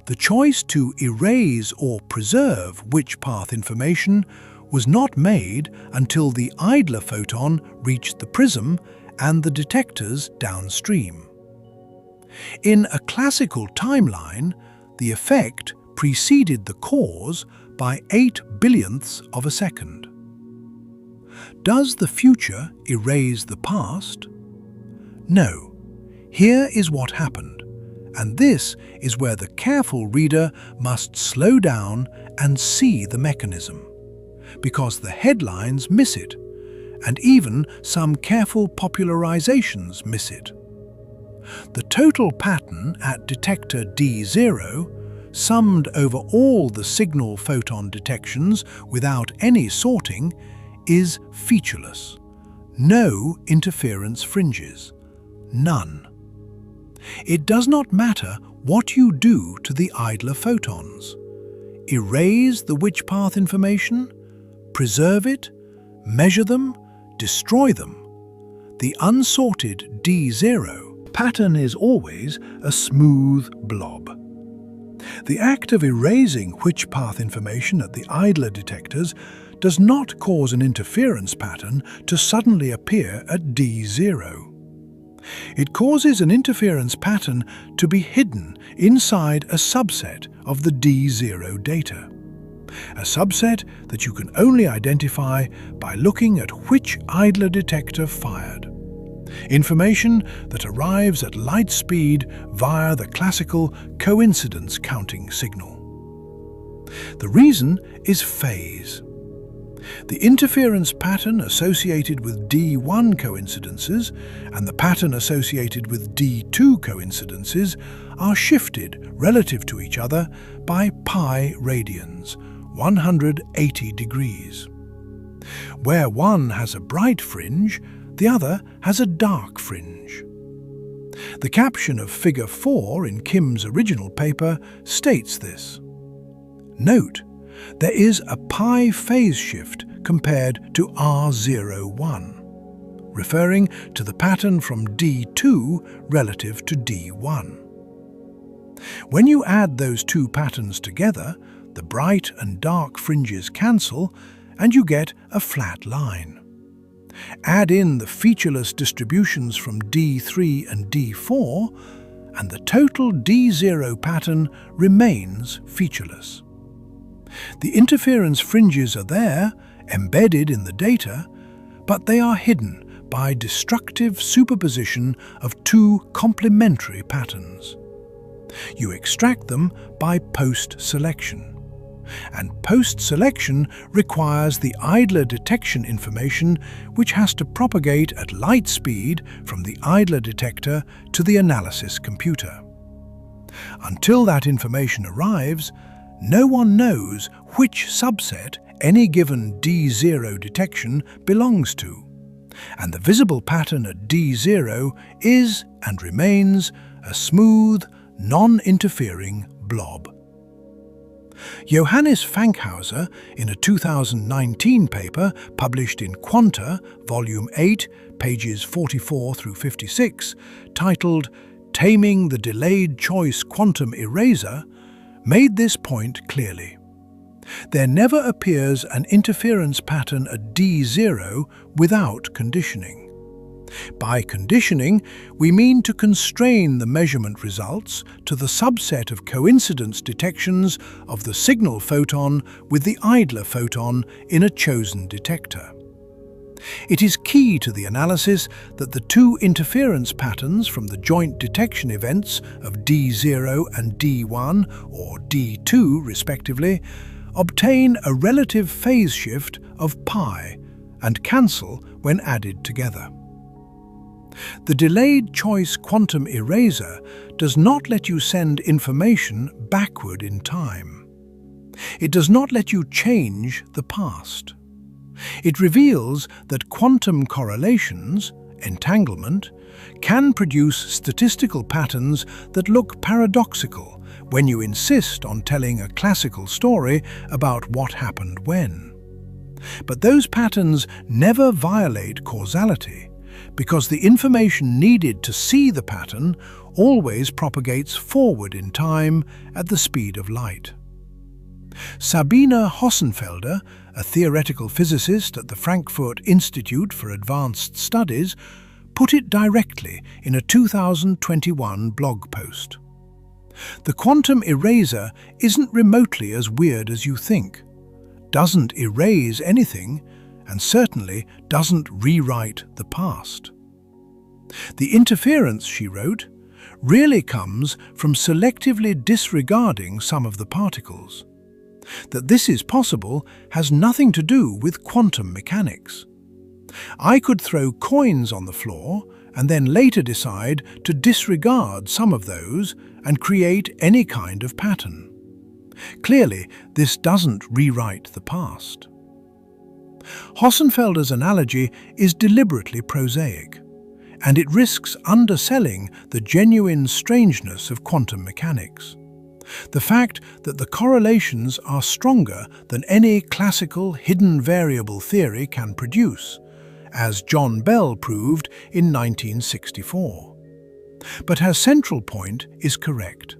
The choice to erase or preserve witch path information was not made until the idler photon reached the prism and the detectors downstream. In a classical timeline, the effect preceded the cause by 8 billionths of a second. Does the future erase the past? No. Here is what happened, and this is where the careful reader must slow down and see the mechanism, because the headlines miss it, and even some careful popularizations miss it. The total pattern at detector D0, summed over all the signal photon detections without any sorting, is featureless. No interference fringes. None. It does not matter what you do to the idler photons. Erase the witch path information, preserve it, measure them, destroy them. The unsorted D0 pattern is always a smooth blob. The act of erasing witch path information at the idler detectors does not cause an interference pattern to suddenly appear at D0. It causes an interference pattern to be hidden inside a subset of the D0 data. A subset that you can only identify by looking at which idler detector fired. Information that arrives at light speed via the classical coincidence counting signal. The reason is phase. The interference pattern associated with D1 coincidences and the pattern associated with D2 coincidences are shifted relative to each other by pi radians, 180 degrees. Where one has a bright fringe, the other has a dark fringe. The caption of Figure 4 in Kim's original paper states this. Note, there is a pi phase shift compared to R01, referring to the pattern from D2 relative to D1. When you add those two patterns together, the bright and dark fringes cancel, and you get a flat line. Add in the featureless distributions from D3 and D4, and the total D0 pattern remains featureless. The interference fringes are there, embedded in the data, but they are hidden by destructive superposition of two complementary patterns. You extract them by post-selection. And post-selection requires the idler detection information, which has to propagate at light speed from the idler detector to the analysis computer. Until that information arrives, no one knows which subset any given D0 detection belongs to, and the visible pattern at D0 is and remains a smooth, non-interfering blob. Johannes Fankhauser, in a 2019 paper published in Quanta, Volume 8, pages 44 through 56, titled Taming the Delayed Choice Quantum Eraser, made this point clearly. There never appears an interference pattern at D0 without conditioning. By conditioning, we mean to constrain the measurement results to the subset of coincidence detections of the signal photon with the idler photon in a chosen detector. It is key to the analysis that the two interference patterns from the joint detection events of D0 and D1, or D2 respectively, obtain a relative phase shift of pi and cancel when added together. The delayed choice quantum eraser does not let you send information backward in time. It does not let you change the past. It reveals that quantum correlations, entanglement, can produce statistical patterns that look paradoxical when you insist on telling a classical story about what happened when. But those patterns never violate causality, because the information needed to see the pattern always propagates forward in time at the speed of light. Sabine Hossenfelder, a theoretical physicist at the Frankfurt Institute for Advanced Studies, put it directly in a 2021 blog post. The quantum eraser isn't remotely as weird as you think, doesn't erase anything, and certainly doesn't rewrite the past. The interference, she wrote, really comes from selectively disregarding some of the particles. That this is possible has nothing to do with quantum mechanics. I could throw coins on the floor and then later decide to disregard some of those and create any kind of pattern. Clearly, this doesn't rewrite the past. Hossenfelder's analogy is deliberately prosaic, and it risks underselling the genuine strangeness of quantum mechanics. The fact that the correlations are stronger than any classical hidden variable theory can produce, as John Bell proved in 1964. But her central point is correct.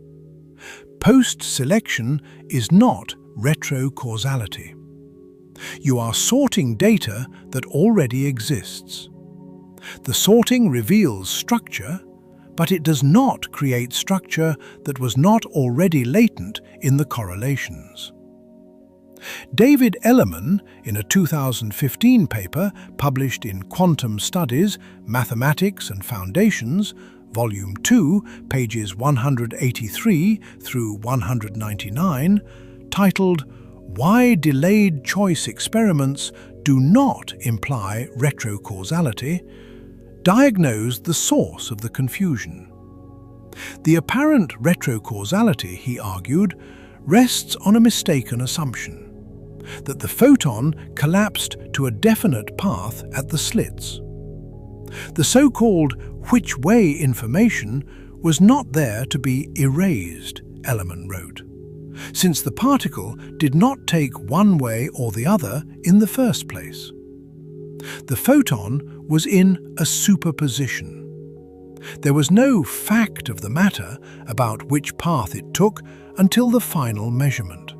Post-selection is not retrocausality. You are sorting data that already exists. The sorting reveals structure, but it does not create structure that was not already latent in the correlations. David Ellerman, in a 2015 paper published in Quantum Studies, Mathematics and Foundations, Volume 2, pages 183 through 199, titled "Why Delayed Choice Experiments Do Not Imply Retrocausality," diagnosed the source of the confusion. The apparent retrocausality, he argued, rests on a mistaken assumption, that the photon collapsed to a definite path at the slits. The so-called which-way information was not there to be erased, Ellerman wrote, since the particle did not take one way or the other in the first place. The photon was in a superposition. There was no fact of the matter about which path it took until the final measurement.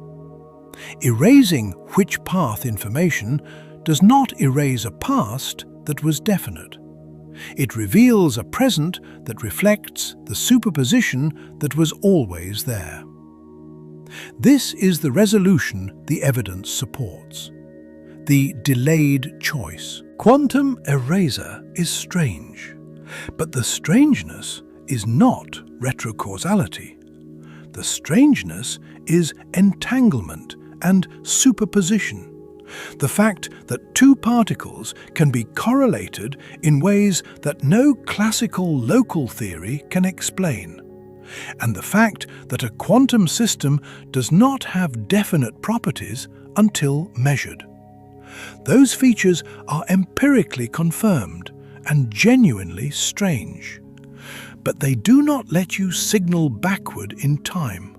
Erasing which path information does not erase a past that was definite. It reveals a present that reflects the superposition that was always there. This is the resolution the evidence supports. The delayed choice. Quantum eraser is strange, but the strangeness is not retrocausality. The strangeness is entanglement and superposition. The fact that two particles can be correlated in ways that no classical local theory can explain, and the fact that a quantum system does not have definite properties until measured. Those features are empirically confirmed and genuinely strange. But they do not let you signal backward in time,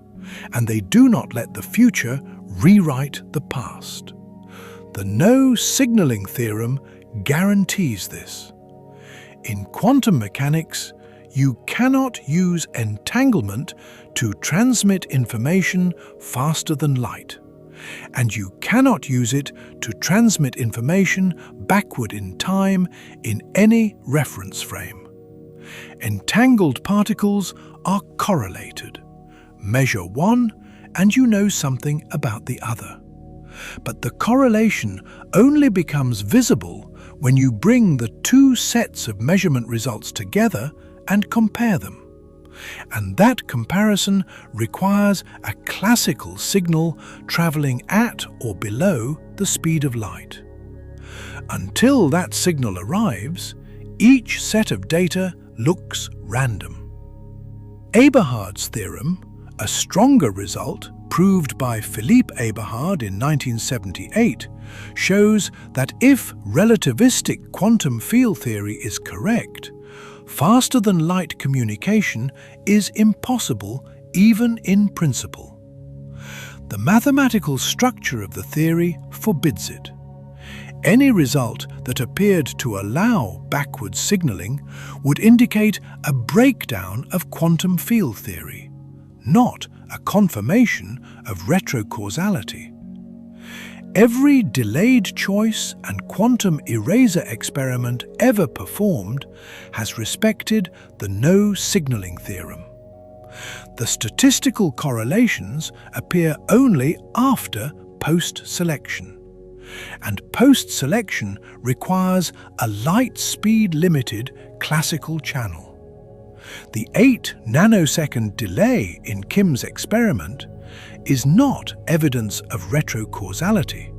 and they do not let the future rewrite the past. The no signaling theorem guarantees this. In quantum mechanics, you cannot use entanglement to transmit information faster than light, and you cannot use it to transmit information backward in time in any reference frame. Entangled particles are correlated. Measure one, and you know something about the other. But the correlation only becomes visible when you bring the two sets of measurement results together and compare them. And that comparison requires a classical signal traveling at or below the speed of light. Until that signal arrives, each set of data looks random. Eberhard's theorem, a stronger result proved by Philippe Eberhard in 1978, shows that if relativistic quantum field theory is correct, faster-than-light communication is impossible even in principle. The mathematical structure of the theory forbids it. Any result that appeared to allow backward signaling would indicate a breakdown of quantum field theory, not a confirmation of retrocausality. Every delayed choice and quantum eraser experiment ever performed has respected the no signaling theorem. The statistical correlations appear only after post-selection, and post-selection requires a light-speed-limited classical channel. The 8-nanosecond delay in Kim's experiment is not evidence of retrocausality.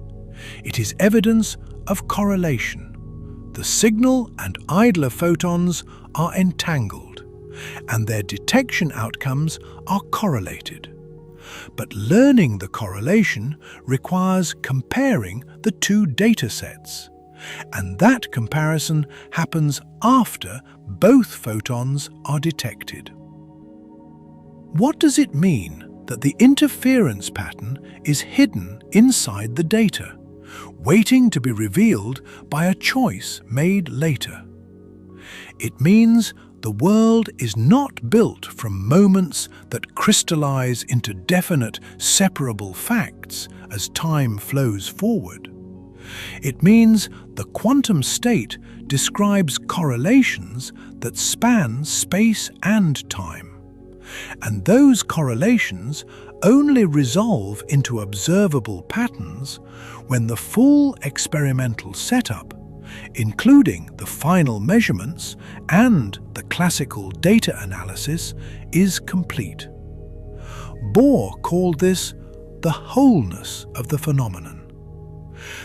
It is evidence of correlation. The signal and idler photons are entangled, and their detection outcomes are correlated. But learning the correlation requires comparing the two data sets, and that comparison happens after both photons are detected. What does it mean that the interference pattern is hidden inside the data, waiting to be revealed by a choice made later? It means the world is not built from moments that crystallize into definite, separable facts as time flows forward. It means the quantum state describes correlations that span space and time. And those correlations only resolve into observable patterns when the full experimental setup, including the final measurements and the classical data analysis, is complete. Bohr called this the wholeness of the phenomenon.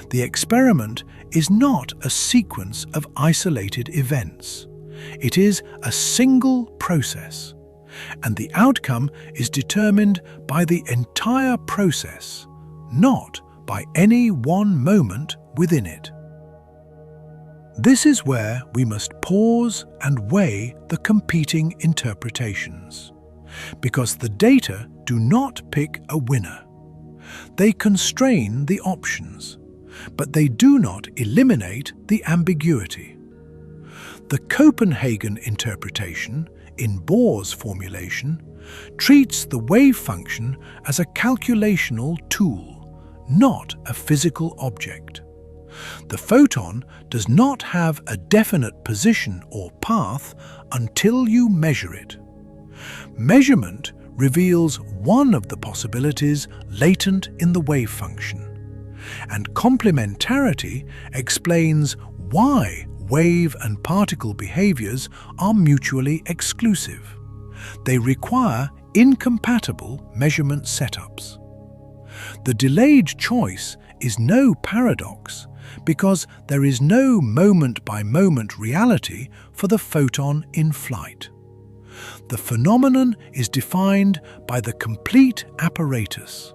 The experiment is not a sequence of isolated events. It is a single process, and the outcome is determined by the entire process, not by any one moment within it. This is where we must pause and weigh the competing interpretations, because the data do not pick a winner. They constrain the options, but they do not eliminate the ambiguity. The Copenhagen interpretation, in Bohr's formulation, treats the wave function as a calculational tool, not a physical object. The photon does not have a definite position or path until you measure it. Measurement reveals one of the possibilities latent in the wave function, and complementarity explains why wave and particle behaviors are mutually exclusive. They require incompatible measurement setups. The delayed choice is no paradox because there is no moment-by-moment reality for the photon in flight. The phenomenon is defined by the complete apparatus,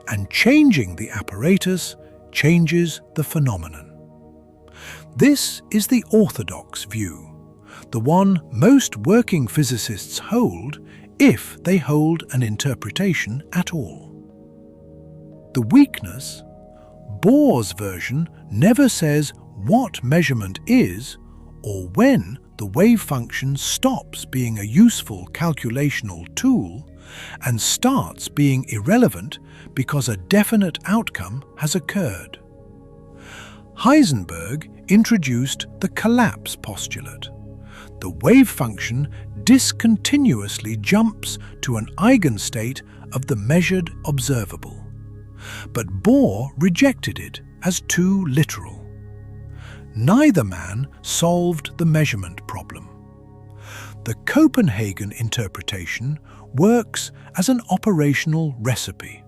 and changing the apparatus changes the phenomenon. This is the orthodox view, the one most working physicists hold if they hold an interpretation at all. The weakness: Bohr's version never says what measurement is or when the wave function stops being a useful calculational tool and starts being irrelevant because a definite outcome has occurred. Heisenberg introduced the collapse postulate. The wave function discontinuously jumps to an eigenstate of the measured observable. But Bohr rejected it as too literal. Neither man solved the measurement problem. The Copenhagen interpretation works as an operational recipe.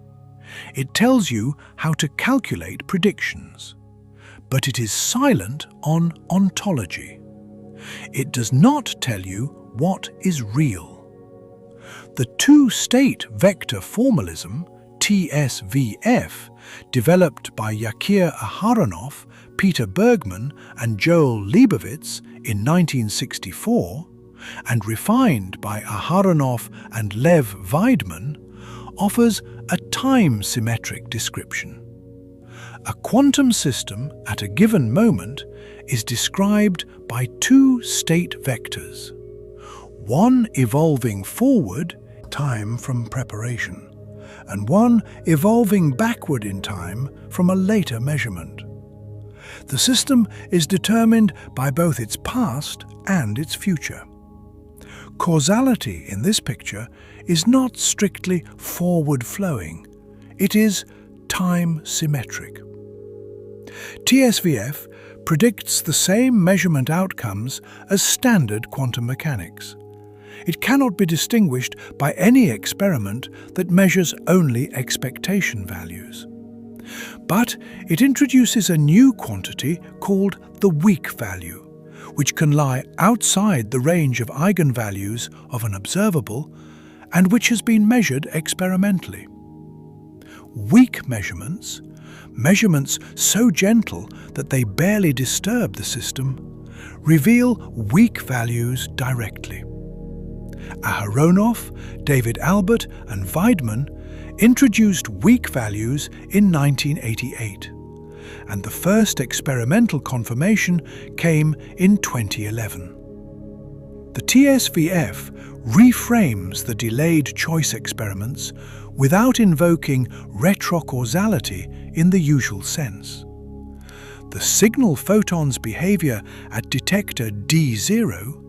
It tells you how to calculate predictions, but it is silent on ontology. It does not tell you what is real. The two-state vector formalism, TSVF, developed by Jacques Aharonov, Peter Bergman and Joel Leibovitz in 1964, and refined by Aharonov and Lev Weidman, offers a time-symmetric description. A quantum system at a given moment is described by two state vectors, one evolving forward, time from preparation, and one evolving backward in time from a later measurement. The system is determined by both its past and its future. Causality in this picture is not strictly forward-flowing, it is time-symmetric. TSVF predicts the same measurement outcomes as standard quantum mechanics. It cannot be distinguished by any experiment that measures only expectation values. But it introduces a new quantity called the weak value, which can lie outside the range of eigenvalues of an observable and which has been measured experimentally. Weak measurements, measurements so gentle that they barely disturb the system, reveal weak values directly. Aharonov, David Albert and Weidmann introduced weak values in 1988, and the first experimental confirmation came in 2011. The TSVF reframes the delayed choice experiments without invoking retrocausality in the usual sense. The signal photon's behavior at detector D0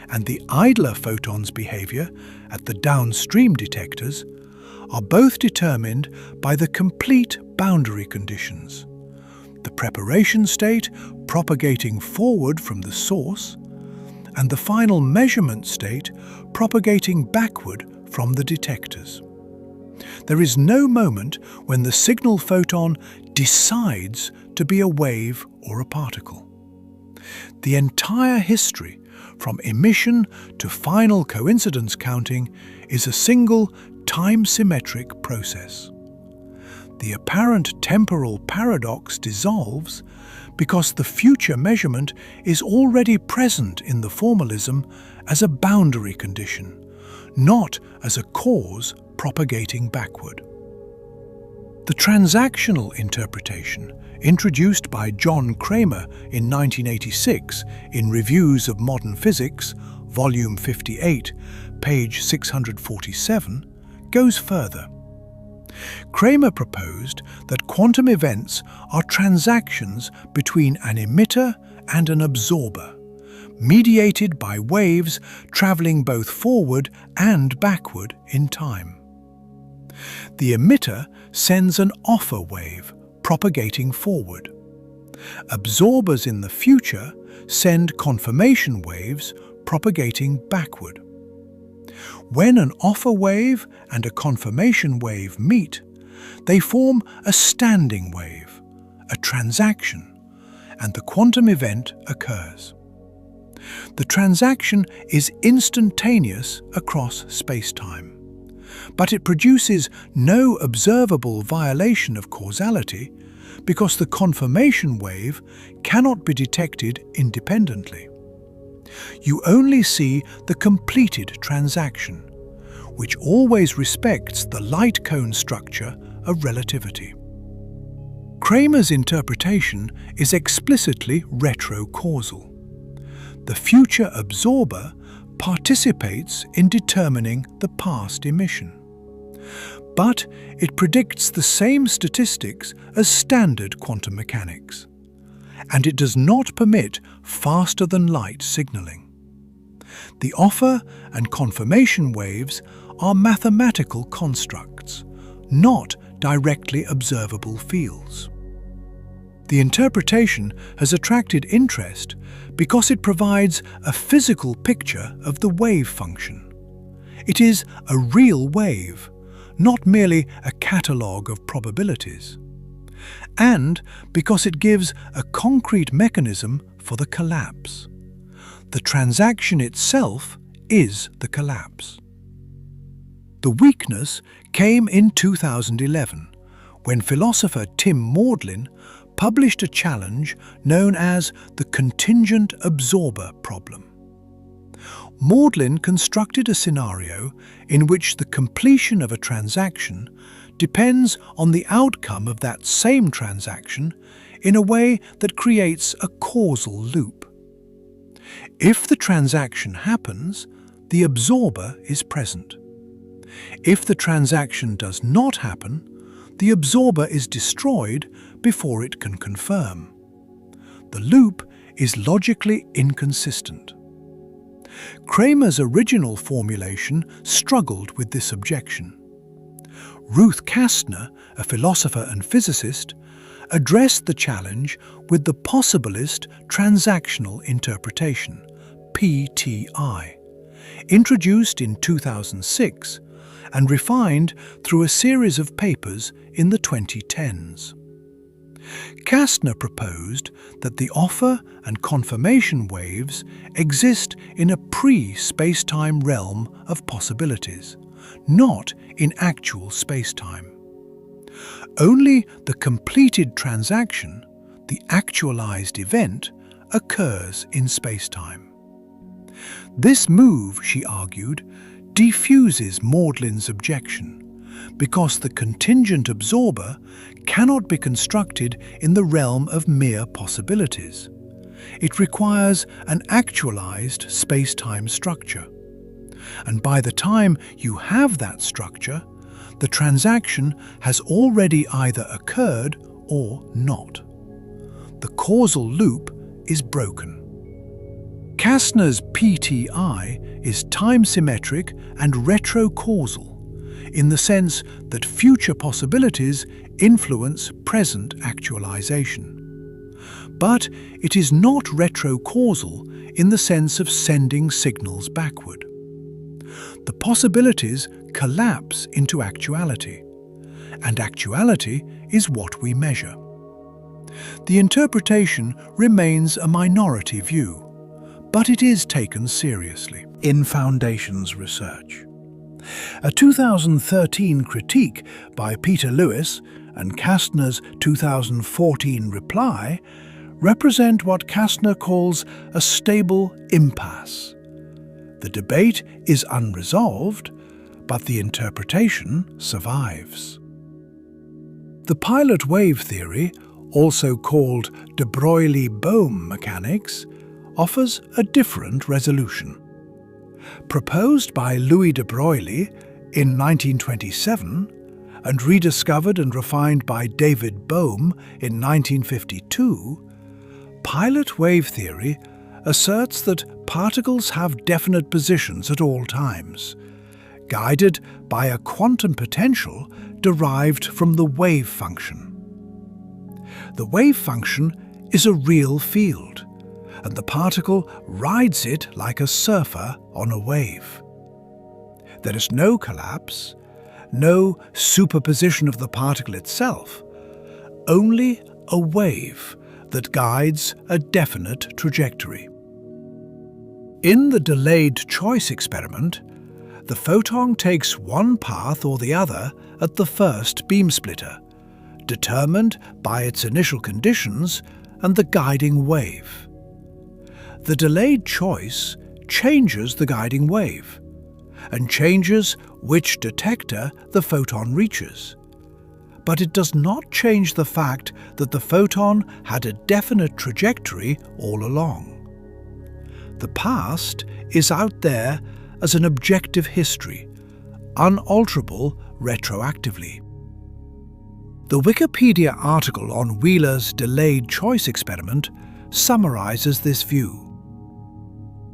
and the idler photon's behavior at the downstream detectors are both determined by the complete boundary conditions: the preparation state propagating forward from the source, and the final measurement state propagating backward from the detectors. There is no moment when the signal photon decides to be a wave or a particle. The entire history, from emission to final coincidence counting, is a single time-symmetric process. The apparent temporal paradox dissolves because the future measurement is already present in the formalism as a boundary condition, not as a cause propagating backward. The transactional interpretation, introduced by John Cramer in 1986 in Reviews of Modern Physics, Volume 58, page 647, goes further. Cramer proposed that quantum events are transactions between an emitter and an absorber, mediated by waves traveling both forward and backward in time. The emitter sends an offer wave propagating forward. Absorbers in the future send confirmation waves propagating backward. When an offer wave and a confirmation wave meet, they form a standing wave, a transaction, and the quantum event occurs. The transaction is instantaneous across space-time, but it produces no observable violation of causality because the confirmation wave cannot be detected independently. You only see the completed transaction, which always respects the light cone structure of relativity. Cramer's interpretation is explicitly retrocausal. The future absorber participates in determining the past emission. But it predicts the same statistics as standard quantum mechanics, and it does not permit faster-than-light signaling. The offer and confirmation waves are mathematical constructs, not directly observable fields. The interpretation has attracted interest because it provides a physical picture of the wave function. It is a real wave, not merely a catalogue of probabilities. And because it gives a concrete mechanism for the collapse. The transaction itself is the collapse. The weakness came in 2011, when philosopher Tim Maudlin published a challenge known as the contingent absorber problem. Maudlin constructed a scenario in which the completion of a transaction depends on the outcome of that same transaction in a way that creates a causal loop. If the transaction happens, the absorber is present. If the transaction does not happen, the absorber is destroyed before it can confirm. The loop is logically inconsistent. Kramer's original formulation struggled with this objection. Ruth Kastner, a philosopher and physicist, addressed the challenge with the possibilist transactional interpretation, PTI, introduced in 2006 and refined through a series of papers in the 2010s. Kastner proposed that the offer and confirmation waves exist in a pre-spacetime realm of possibilities, not in actual spacetime. Only the completed transaction, the actualized event, occurs in spacetime. This move, she argued, defuses Maudlin's objection, because the contingent absorber cannot be constructed in the realm of mere possibilities. It requires an actualized spacetime structure. And by the time you have that structure, the transaction has already either occurred or not. The causal loop is broken. Kastner's PTI is time-symmetric and retrocausal, in the sense that future possibilities influence present actualization. But it is not retrocausal in the sense of sending signals backward. The possibilities collapse into actuality, and actuality is what we measure. The interpretation remains a minority view, but it is taken seriously in Foundations research. A 2013 critique by Peter Lewis and Kastner's 2014 reply represent what Kastner calls a stable impasse. The debate is unresolved, but the interpretation survives. The pilot wave theory, also called de Broglie-Bohm mechanics, offers a different resolution. Proposed by Louis de Broglie in 1927 and rediscovered and refined by David Bohm in 1952, pilot wave theory asserts that particles have definite positions at all times, guided by a quantum potential derived from the wave function. The wave function is a real field, and the particle rides it like a surfer on a wave. There is no collapse, no superposition of the particle itself, only a wave that guides a definite trajectory. In the delayed choice experiment, the photon takes one path or the other at the first beam splitter, determined by its initial conditions and the guiding wave. The delayed choice changes the guiding wave and changes which detector the photon reaches. But it does not change the fact that the photon had a definite trajectory all along. The past is out there as an objective history, unalterable retroactively. The Wikipedia article on Wheeler's delayed choice experiment summarizes this view.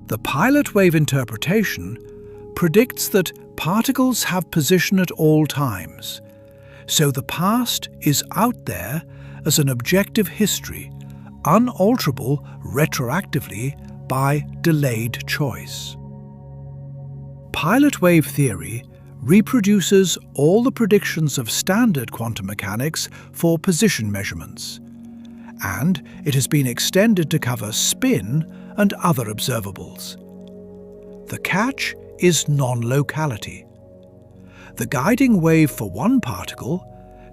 The pilot wave interpretation predicts that particles have position at all times, so the past is out there as an objective history, unalterable retroactively by delayed choice. Pilot wave theory reproduces all the predictions of standard quantum mechanics for position measurements, and it has been extended to cover spin and other observables. The catch is non-locality. The guiding wave for one particle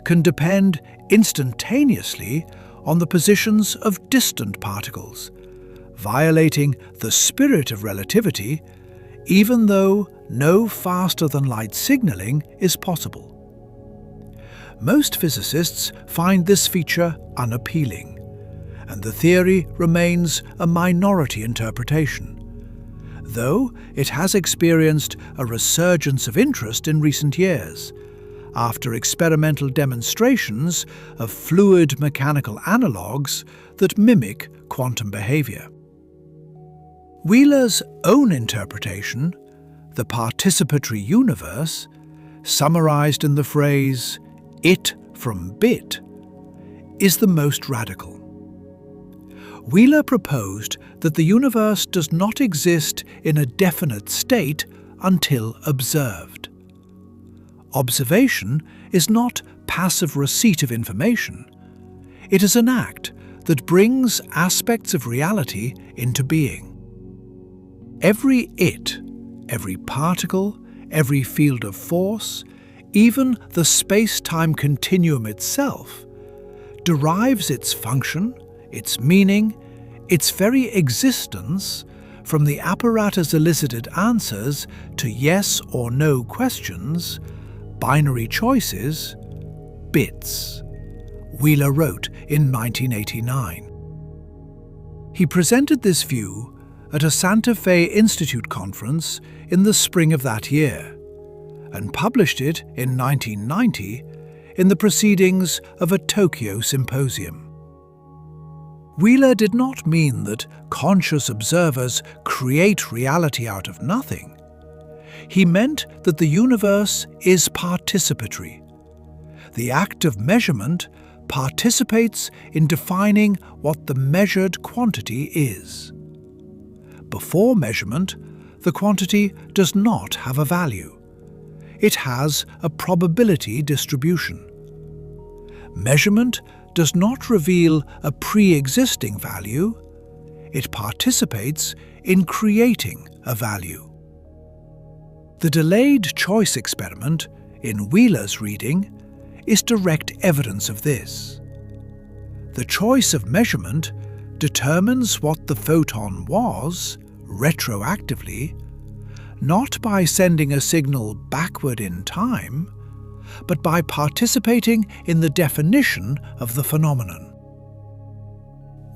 can depend instantaneously on the positions of distant particles, violating the spirit of relativity, even though no faster-than-light signaling is possible. Most physicists find this feature unappealing, and the theory remains a minority interpretation, though it has experienced a resurgence of interest in recent years, after experimental demonstrations of fluid mechanical analogues that mimic quantum behavior. Wheeler's own interpretation, the participatory universe, summarized in the phrase "it from bit," is the most radical. Wheeler proposed that the universe does not exist in a definite state until observed. Observation is not passive receipt of information. It is an act that brings aspects of reality into being. Every "it," every particle, every field of force, even the space-time continuum itself, derives its function, its meaning, its very existence from the apparatus' elicited answers to yes or no questions, binary choices, bits, Wheeler wrote in 1989. He presented this view at a Santa Fe Institute conference in the spring of that year, and published it in 1990 in the proceedings of a Tokyo symposium. Wheeler did not mean that conscious observers create reality out of nothing. He meant that the universe is participatory. The act of measurement participates in defining what the measured quantity is. Before measurement, the quantity does not have a value. It has a probability distribution. Measurement does not reveal a pre-existing value. It participates in creating a value. The delayed choice experiment, in Wheeler's reading, is direct evidence of this. The choice of measurement determines what the photon was, retroactively, not by sending a signal backward in time, but by participating in the definition of the phenomenon.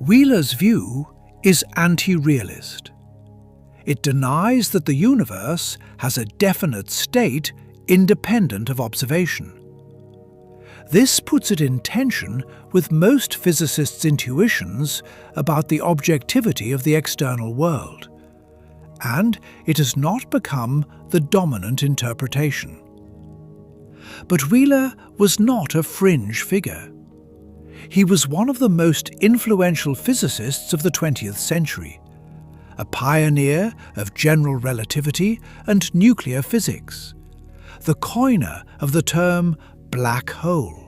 Wheeler's view is anti-realist. It denies that the universe has a definite state independent of observation. This puts it in tension with most physicists' intuitions about the objectivity of the external world, and it has not become the dominant interpretation. But Wheeler was not a fringe figure. He was one of the most influential physicists of the 20th century, a pioneer of general relativity and nuclear physics, the coiner of the term black hole,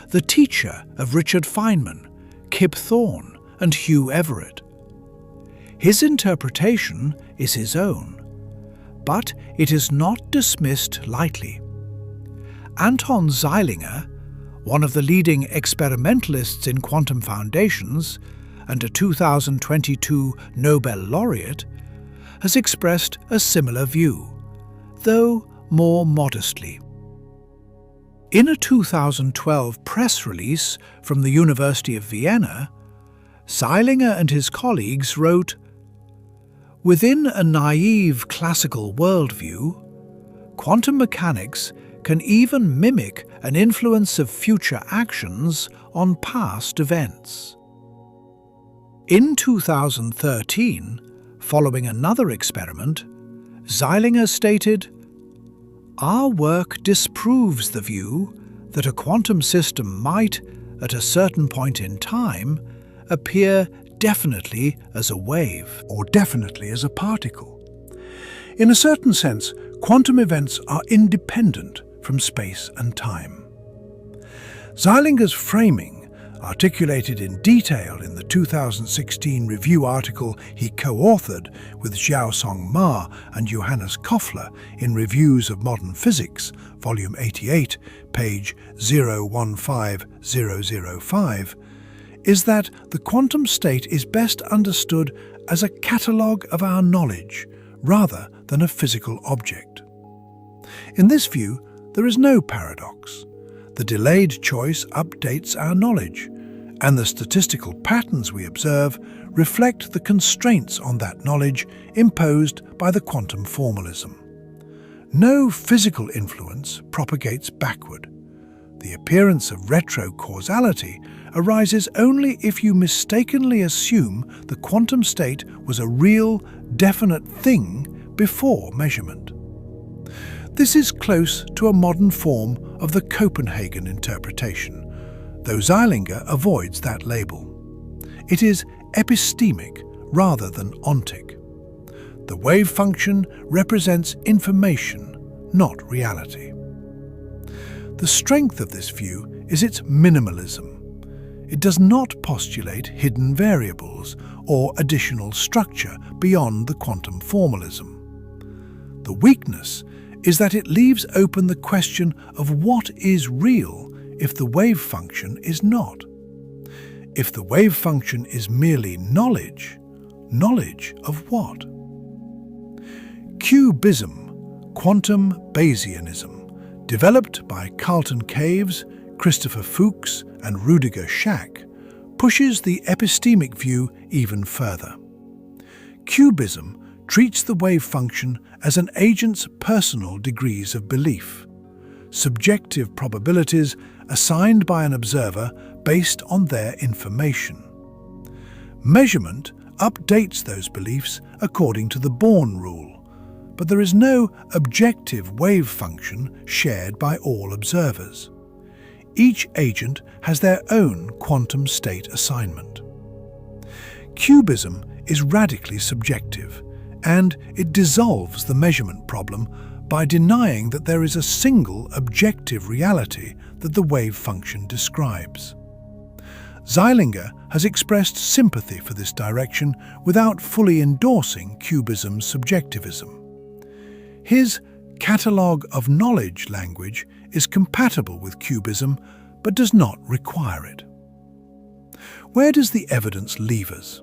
the teacher of Richard Feynman, Kip Thorne, and Hugh Everett. His interpretation is his own, but it is not dismissed lightly. Anton Zeilinger, one of the leading experimentalists in quantum foundations and a 2022 Nobel laureate, has expressed a similar view, though more modestly. In a 2012 press release from the University of Vienna, Zeilinger and his colleagues wrote, "Within a naive classical worldview, quantum mechanics can even mimic an influence of future actions on past events." In 2013, following another experiment, Zeilinger stated, "Our work disproves the view that a quantum system might, at a certain point in time, appear definitely as a wave, or definitely as a particle. In a certain sense, quantum events are independent from space and time." Zeilinger's framing, articulated in detail in the 2016 review article he co-authored with Xiaosong Ma and Johannes Koffler in Reviews of Modern Physics, Volume 88, page 015005, is that the quantum state is best understood as a catalogue of our knowledge rather than a physical object. In this view, there is no paradox. The delayed choice updates our knowledge, and the statistical patterns we observe reflect the constraints on that knowledge imposed by the quantum formalism. No physical influence propagates backward. The appearance of retrocausality arises only if you mistakenly assume the quantum state was a real, definite thing before measurement. This is close to a modern form of the Copenhagen interpretation, though Zeilinger avoids that label. It is epistemic rather than ontic. The wave function represents information, not reality. The strength of this view is its minimalism. It does not postulate hidden variables or additional structure beyond the quantum formalism. The weakness is that it leaves open the question of what is real if the wave function is not. If the wave function is merely knowledge, knowledge of what? Cubism, quantum Bayesianism, developed by Carlton Caves, Christopher Fuchs and Rudiger Jacques, pushes the epistemic view even further. Cubism treats the wave function as an agent's personal degrees of belief, subjective probabilities assigned by an observer based on their information. Measurement updates those beliefs according to the Born rule, but there is no objective wave function shared by all observers. Each agent has their own quantum state assignment. Cubism is radically subjective, and it dissolves the measurement problem by denying that there is a single objective reality that the wave function describes. Zeilinger has expressed sympathy for this direction without fully endorsing Cubism's subjectivism. His catalogue of knowledge language is compatible with Cubism but does not require it. Where does the evidence leave us?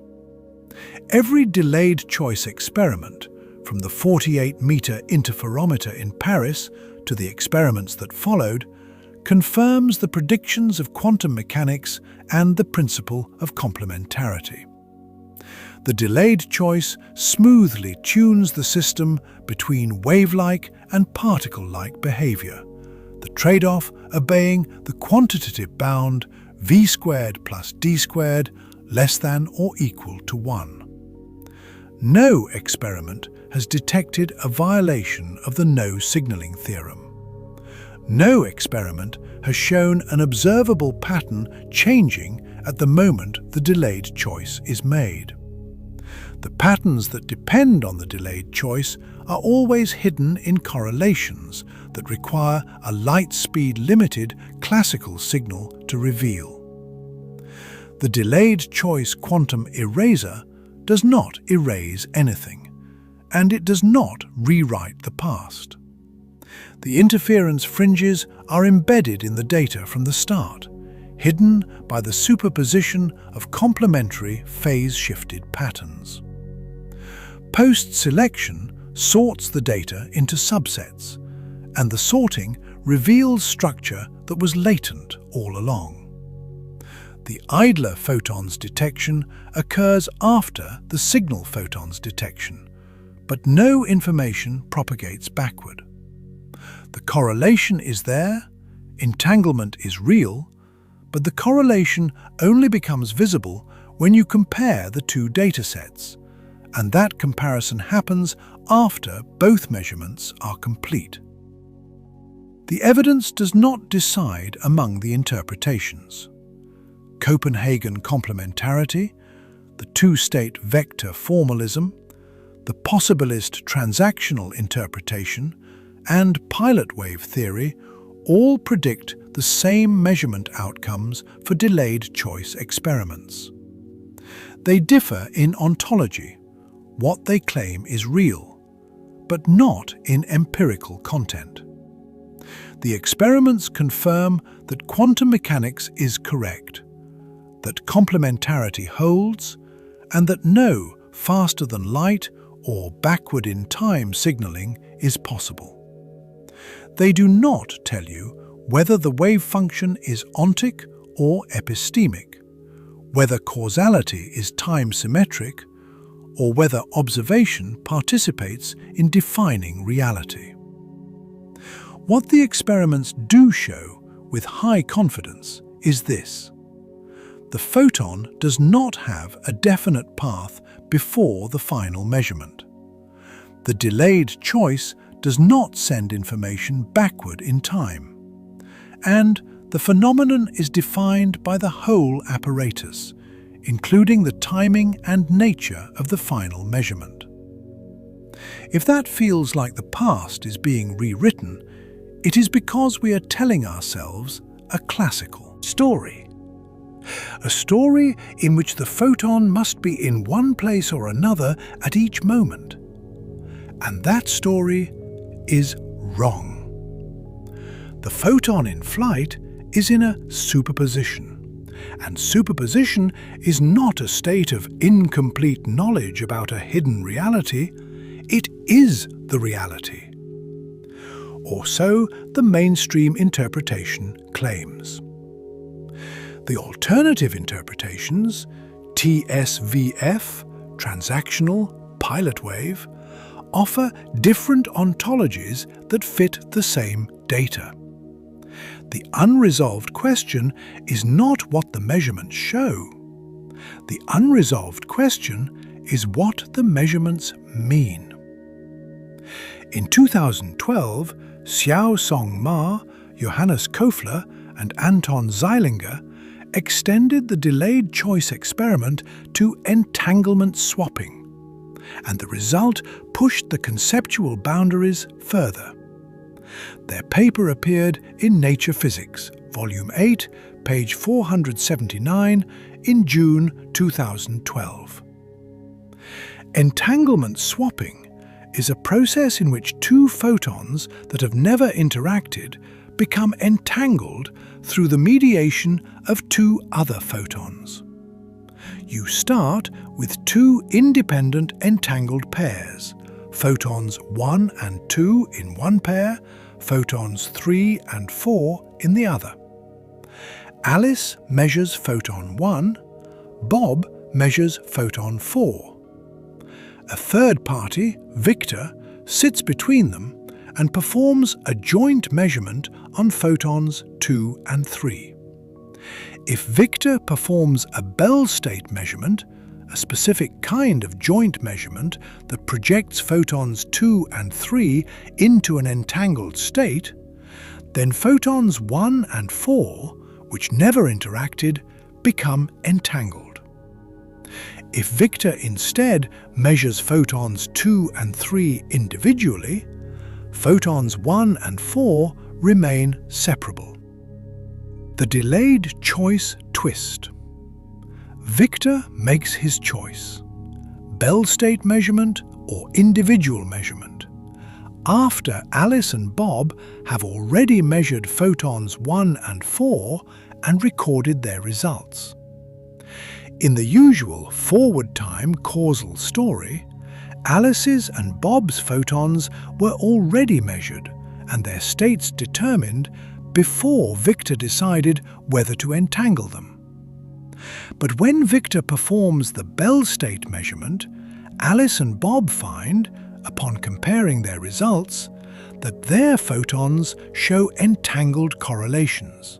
Every delayed choice experiment, from the 48-meter interferometer in Paris to the experiments that followed, confirms the predictions of quantum mechanics and the principle of complementarity. The delayed choice smoothly tunes the system between wave-like and particle-like behavior, the trade-off obeying the quantitative bound v squared plus d squared less than or equal to 1. No experiment has detected a violation of the no signaling theorem. No experiment has shown an observable pattern changing at the moment the delayed choice is made. The patterns that depend on the delayed choice are always hidden in correlations that require a light-speed-limited classical signal to reveal. The delayed choice quantum eraser does not erase anything, and it does not rewrite the past. The interference fringes are embedded in the data from the start, hidden by the superposition of complementary phase-shifted patterns. Post-selection sorts the data into subsets, and the sorting reveals structure that was latent all along. The idler photons detection occurs after the signal photons detection, but no information propagates backward. The correlation is there, entanglement is real, but the correlation only becomes visible when you compare the two datasets, and that comparison happens after both measurements are complete. The evidence does not decide among the interpretations. Copenhagen complementarity, the two-state vector formalism, the possibilist transactional interpretation, and pilot wave theory all predict the same measurement outcomes for delayed choice experiments. They differ in ontology, what they claim is real, but not in empirical content. The experiments confirm that quantum mechanics is correct, that complementarity holds, and that no faster-than-light or backward-in-time signaling is possible. They do not tell you whether the wave function is ontic or epistemic, whether causality is time-symmetric, or whether observation participates in defining reality. What the experiments do show with high confidence is this: the photon does not have a definite path before the final measurement. The delayed choice does not send information backward in time. And the phenomenon is defined by the whole apparatus, including the timing and nature of the final measurement. If that feels like the past is being rewritten, it is because we are telling ourselves a classical story. A story in which the photon must be in one place or another at each moment. And that story is wrong. The photon in flight is in a superposition, and superposition is not a state of incomplete knowledge about a hidden reality, it is the reality. Or so the mainstream interpretation claims. The alternative interpretations, TSVF, transactional, pilot wave, offer different ontologies that fit the same data. The unresolved question is not what the measurements show. The unresolved question is what the measurements mean. In 2012, Xiao-Song Ma, Johannes Kofler, and Anton Zeilinger extended the delayed choice experiment to entanglement swapping, and the result pushed the conceptual boundaries further. Their paper appeared in Nature Physics, Volume 8, page 479, in June 2012. Entanglement swapping is a process in which two photons that have never interacted become entangled through the mediation of two other photons. You start with two independent entangled pairs, photons 1 and 2 in one pair, photons 3 and 4 in the other. Alice measures photon 1, Bob measures photon 4. A third party, Victor, sits between them and performs a joint measurement on photons 2 and 3. If Victor performs a Bell state measurement, a specific kind of joint measurement that projects photons 2 and 3 into an entangled state, then photons 1 and 4, which never interacted, become entangled. If Victor instead measures photons 2 and 3 individually, photons 1 and 4 remain separable. The delayed choice twist. Victor makes his choice: Bell state measurement or individual measurement, after Alice and Bob have already measured photons 1 and 4 and recorded their results. In the usual forward time causal story, Alice's and Bob's photons were already measured and their states determined before Victor decided whether to entangle them. But when Victor performs the Bell state measurement, Alice and Bob find, upon comparing their results, that their photons show entangled correlations.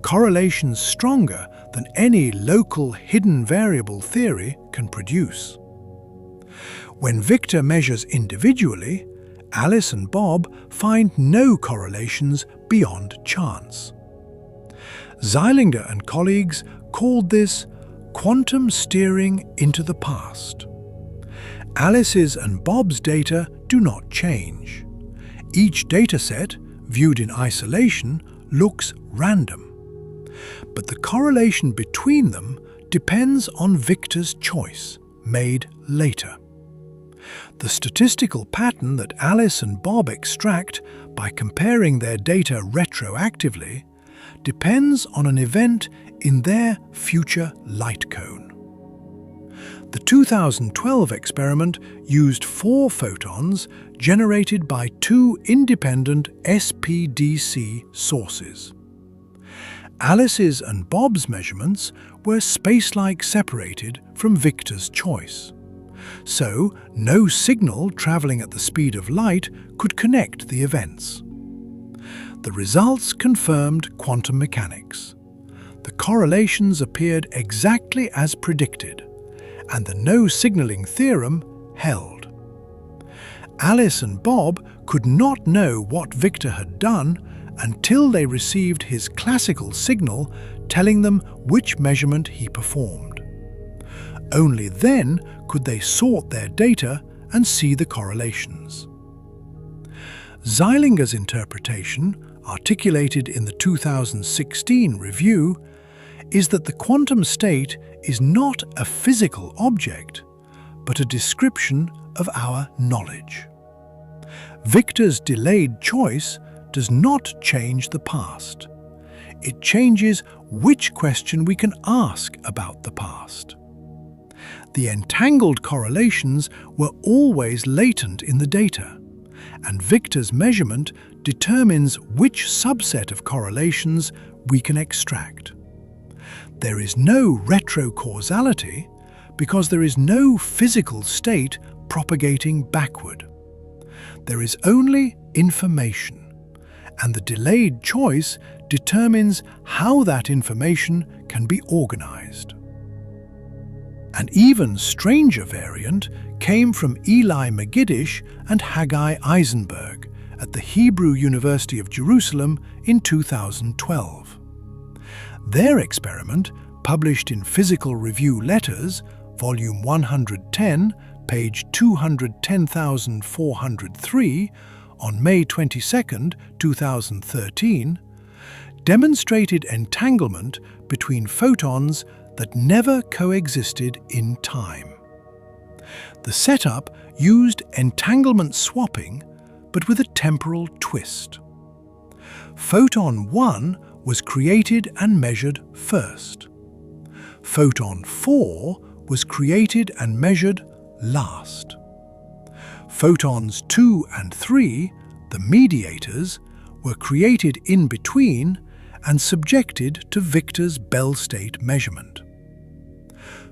Correlations stronger than any local hidden variable theory can produce. When Victor measures individually, Alice and Bob find no correlations beyond chance. Zeilinger and colleagues called this quantum steering into the past. Alice's and Bob's data do not change. Each dataset, viewed in isolation, looks random. But the correlation between them depends on Victor's choice, made later. The statistical pattern that Alice and Bob extract by comparing their data retroactively depends on an event in their future light cone. The 2012 experiment used 4 photons generated by 2 independent SPDC sources. Alice's and Bob's measurements were space-like separated from Victor's choice. So, no signal travelling at the speed of light could connect the events. The results confirmed quantum mechanics. The correlations appeared exactly as predicted, and the no-signalling theorem held. Alice and Bob could not know what Victor had done until they received his classical signal telling them which measurement he performed. Only then could they sort their data and see the correlations. Zeilinger's interpretation, articulated in the 2016 review, is that the quantum state is not a physical object, but a description of our knowledge. Victor's delayed choice does not change the past. It changes which question we can ask about the past. The entangled correlations were always latent in the data, and Victor's measurement determines which subset of correlations we can extract. There is no retrocausality because there is no physical state propagating backward. There is only information, and the delayed choice determines how that information can be organized. An even stranger variant came from Eli Megiddish and Haggai Eisenberg at the Hebrew University of Jerusalem in 2012. Their experiment, published in Physical Review Letters, Volume 110, page 210403, on May 22, 2013, demonstrated entanglement between photons that never coexisted in time. The setup used entanglement swapping, but with a temporal twist. Photon 1 was created and measured first. Photon 4 was created and measured last. Photons 2 and 3, the mediators, were created in between and subjected to Victor's Bell state measurement.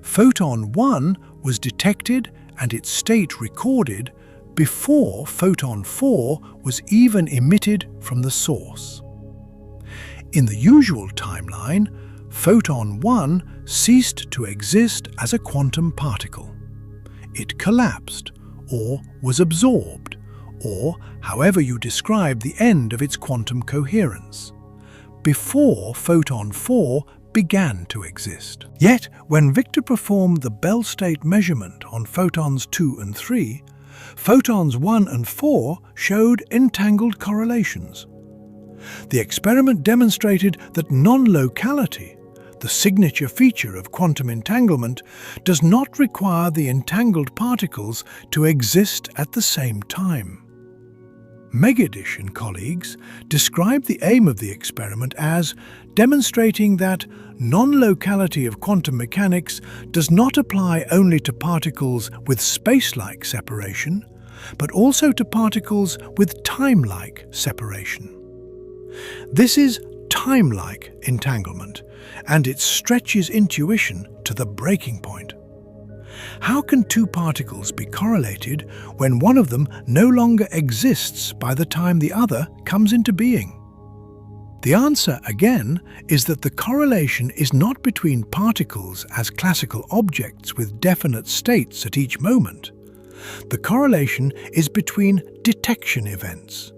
Photon 1 was detected and its state recorded before photon 4 was even emitted from the source. In the usual timeline, photon 1 ceased to exist as a quantum particle. It collapsed, or was absorbed, or however you describe the end of its quantum coherence, before photon 4 began to exist. Yet, when Victor performed the Bell state measurement on photons 2 and 3, photons 1 and 4 showed entangled correlations. The experiment demonstrated that non-locality, the signature feature of quantum entanglement, does not require the entangled particles to exist at the same time. Megiddish and colleagues described the aim of the experiment as demonstrating that non-locality of quantum mechanics does not apply only to particles with space-like separation, but also to particles with time-like separation. This is timelike entanglement, and it stretches intuition to the breaking point. How can two particles be correlated when one of them no longer exists by the time the other comes into being? The answer, again, is that the correlation is not between particles as classical objects with definite states at each moment. The correlation is between detection events,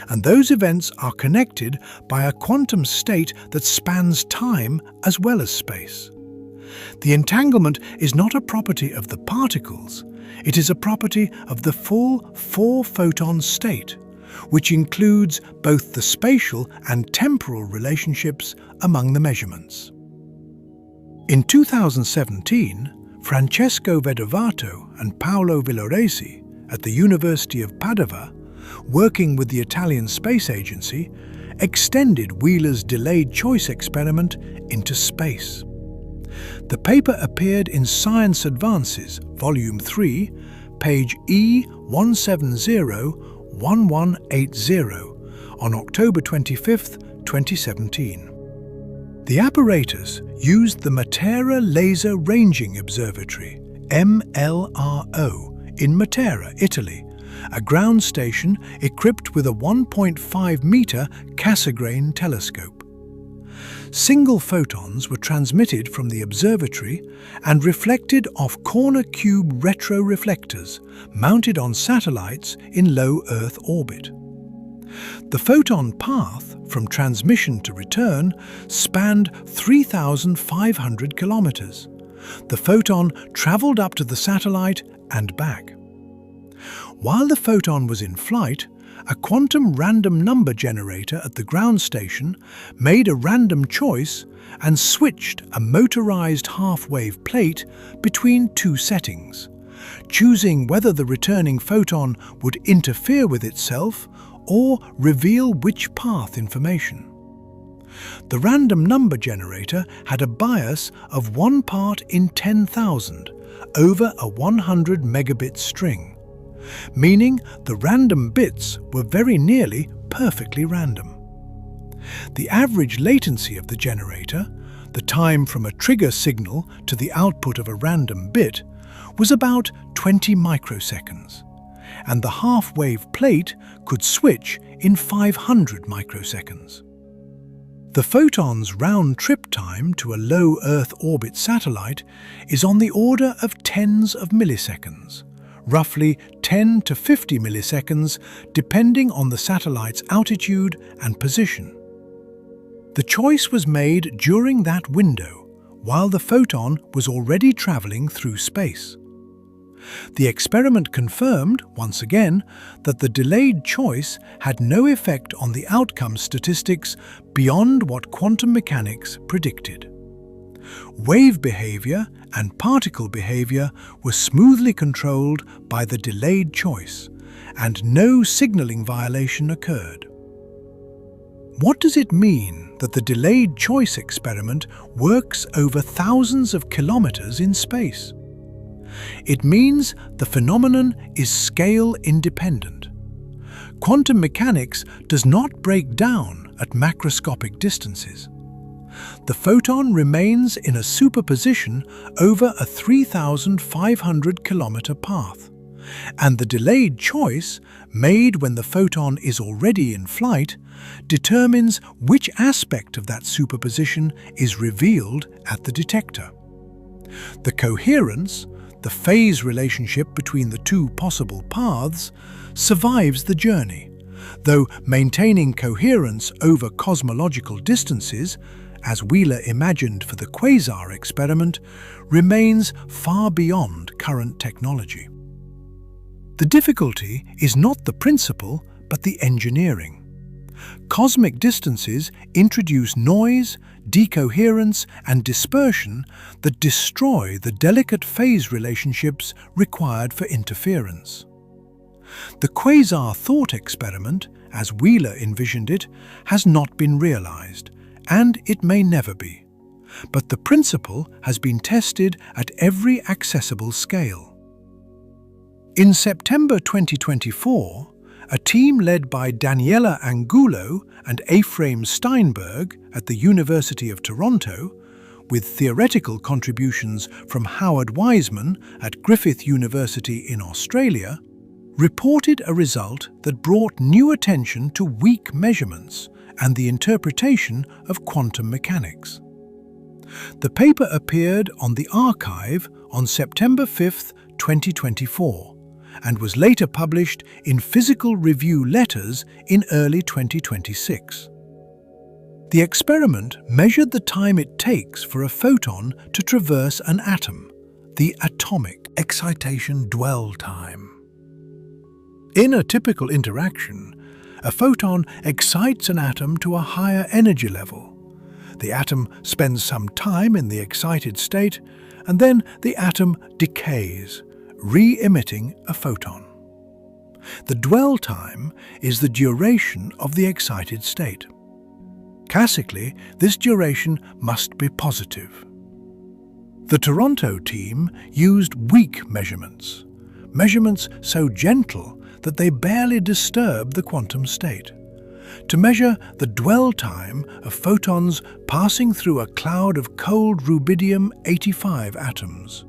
and those events are connected by a quantum state that spans time as well as space. The entanglement is not a property of the particles, it is a property of the full 4-photon state, which includes both the spatial and temporal relationships among the measurements. In 2017, Francesco Vedovato and Paolo Villoresi at the University of Padova, working with the Italian Space Agency, extended Wheeler's delayed choice experiment into space. The paper appeared in Science Advances, Volume 3, page E1701180 on October 25, 2017. The apparatus used the Matera Laser Ranging Observatory, MLRO, in Matera, Italy, a ground station equipped with a 1.5-meter Cassegrain telescope. Single photons were transmitted from the observatory and reflected off corner cube retroreflectors mounted on satellites in low Earth orbit. The photon path from transmission to return spanned 3,500 kilometers. The photon traveled up to the satellite and back. While the photon was in flight, a quantum random number generator at the ground station made a random choice and switched a motorized half-wave plate between two settings, choosing whether the returning photon would interfere with itself or reveal which path information. The random number generator had a bias of 1 part in 10,000 over a 100 megabit string, meaning the random bits were very nearly perfectly random. The average latency of the generator, the time from a trigger signal to the output of a random bit, was about 20 microseconds, and the half-wave plate could switch in 500 microseconds. The photon's round-trip time to a low Earth orbit satellite is on the order of tens of milliseconds, roughly 10 to 50 milliseconds depending on the satellite's altitude and position. The choice was made during that window, while the photon was already traveling through space. The experiment confirmed, once again, that the delayed choice had no effect on the outcome statistics beyond what quantum mechanics predicted. Wave behavior and particle behavior were smoothly controlled by the delayed choice, and no signaling violation occurred. What does it mean that the delayed choice experiment works over thousands of kilometers in space? It means the phenomenon is scale independent. Quantum mechanics does not break down at macroscopic distances. The photon remains in a superposition over a 3,500 kilometer path, and the delayed choice, made when the photon is already in flight, determines which aspect of that superposition is revealed at the detector. The coherence, the phase relationship between the two possible paths, survives the journey, though maintaining coherence over cosmological distances, as Wheeler imagined for the quasar experiment, remains far beyond current technology. The difficulty is not the principle, but the engineering. Cosmic distances introduce noise, decoherence, and dispersion that destroy the delicate phase relationships required for interference. The quasar thought experiment, as Wheeler envisioned it, has not been realized, and it may never be. But the principle has been tested at every accessible scale. In September 2024, a team led by Daniela Angulo and Ephraim Steinberg at the University of Toronto, with theoretical contributions from Howard Wiseman at Griffith University in Australia, reported a result that brought new attention to weak measurements and the interpretation of quantum mechanics. The paper appeared on the Archive on September 5, 2024, and was later published in Physical Review Letters in early 2026. The experiment measured the time it takes for a photon to traverse an atom, the atomic excitation dwell time. In a typical interaction, a photon excites an atom to a higher energy level. The atom spends some time in the excited state, and then the atom decays, re-emitting a photon. The dwell time is the duration of the excited state. Classically, this duration must be positive. The Toronto team used weak measurements, measurements so gentle that they barely disturb the quantum state, to measure the dwell time of photons passing through a cloud of cold rubidium-85 atoms.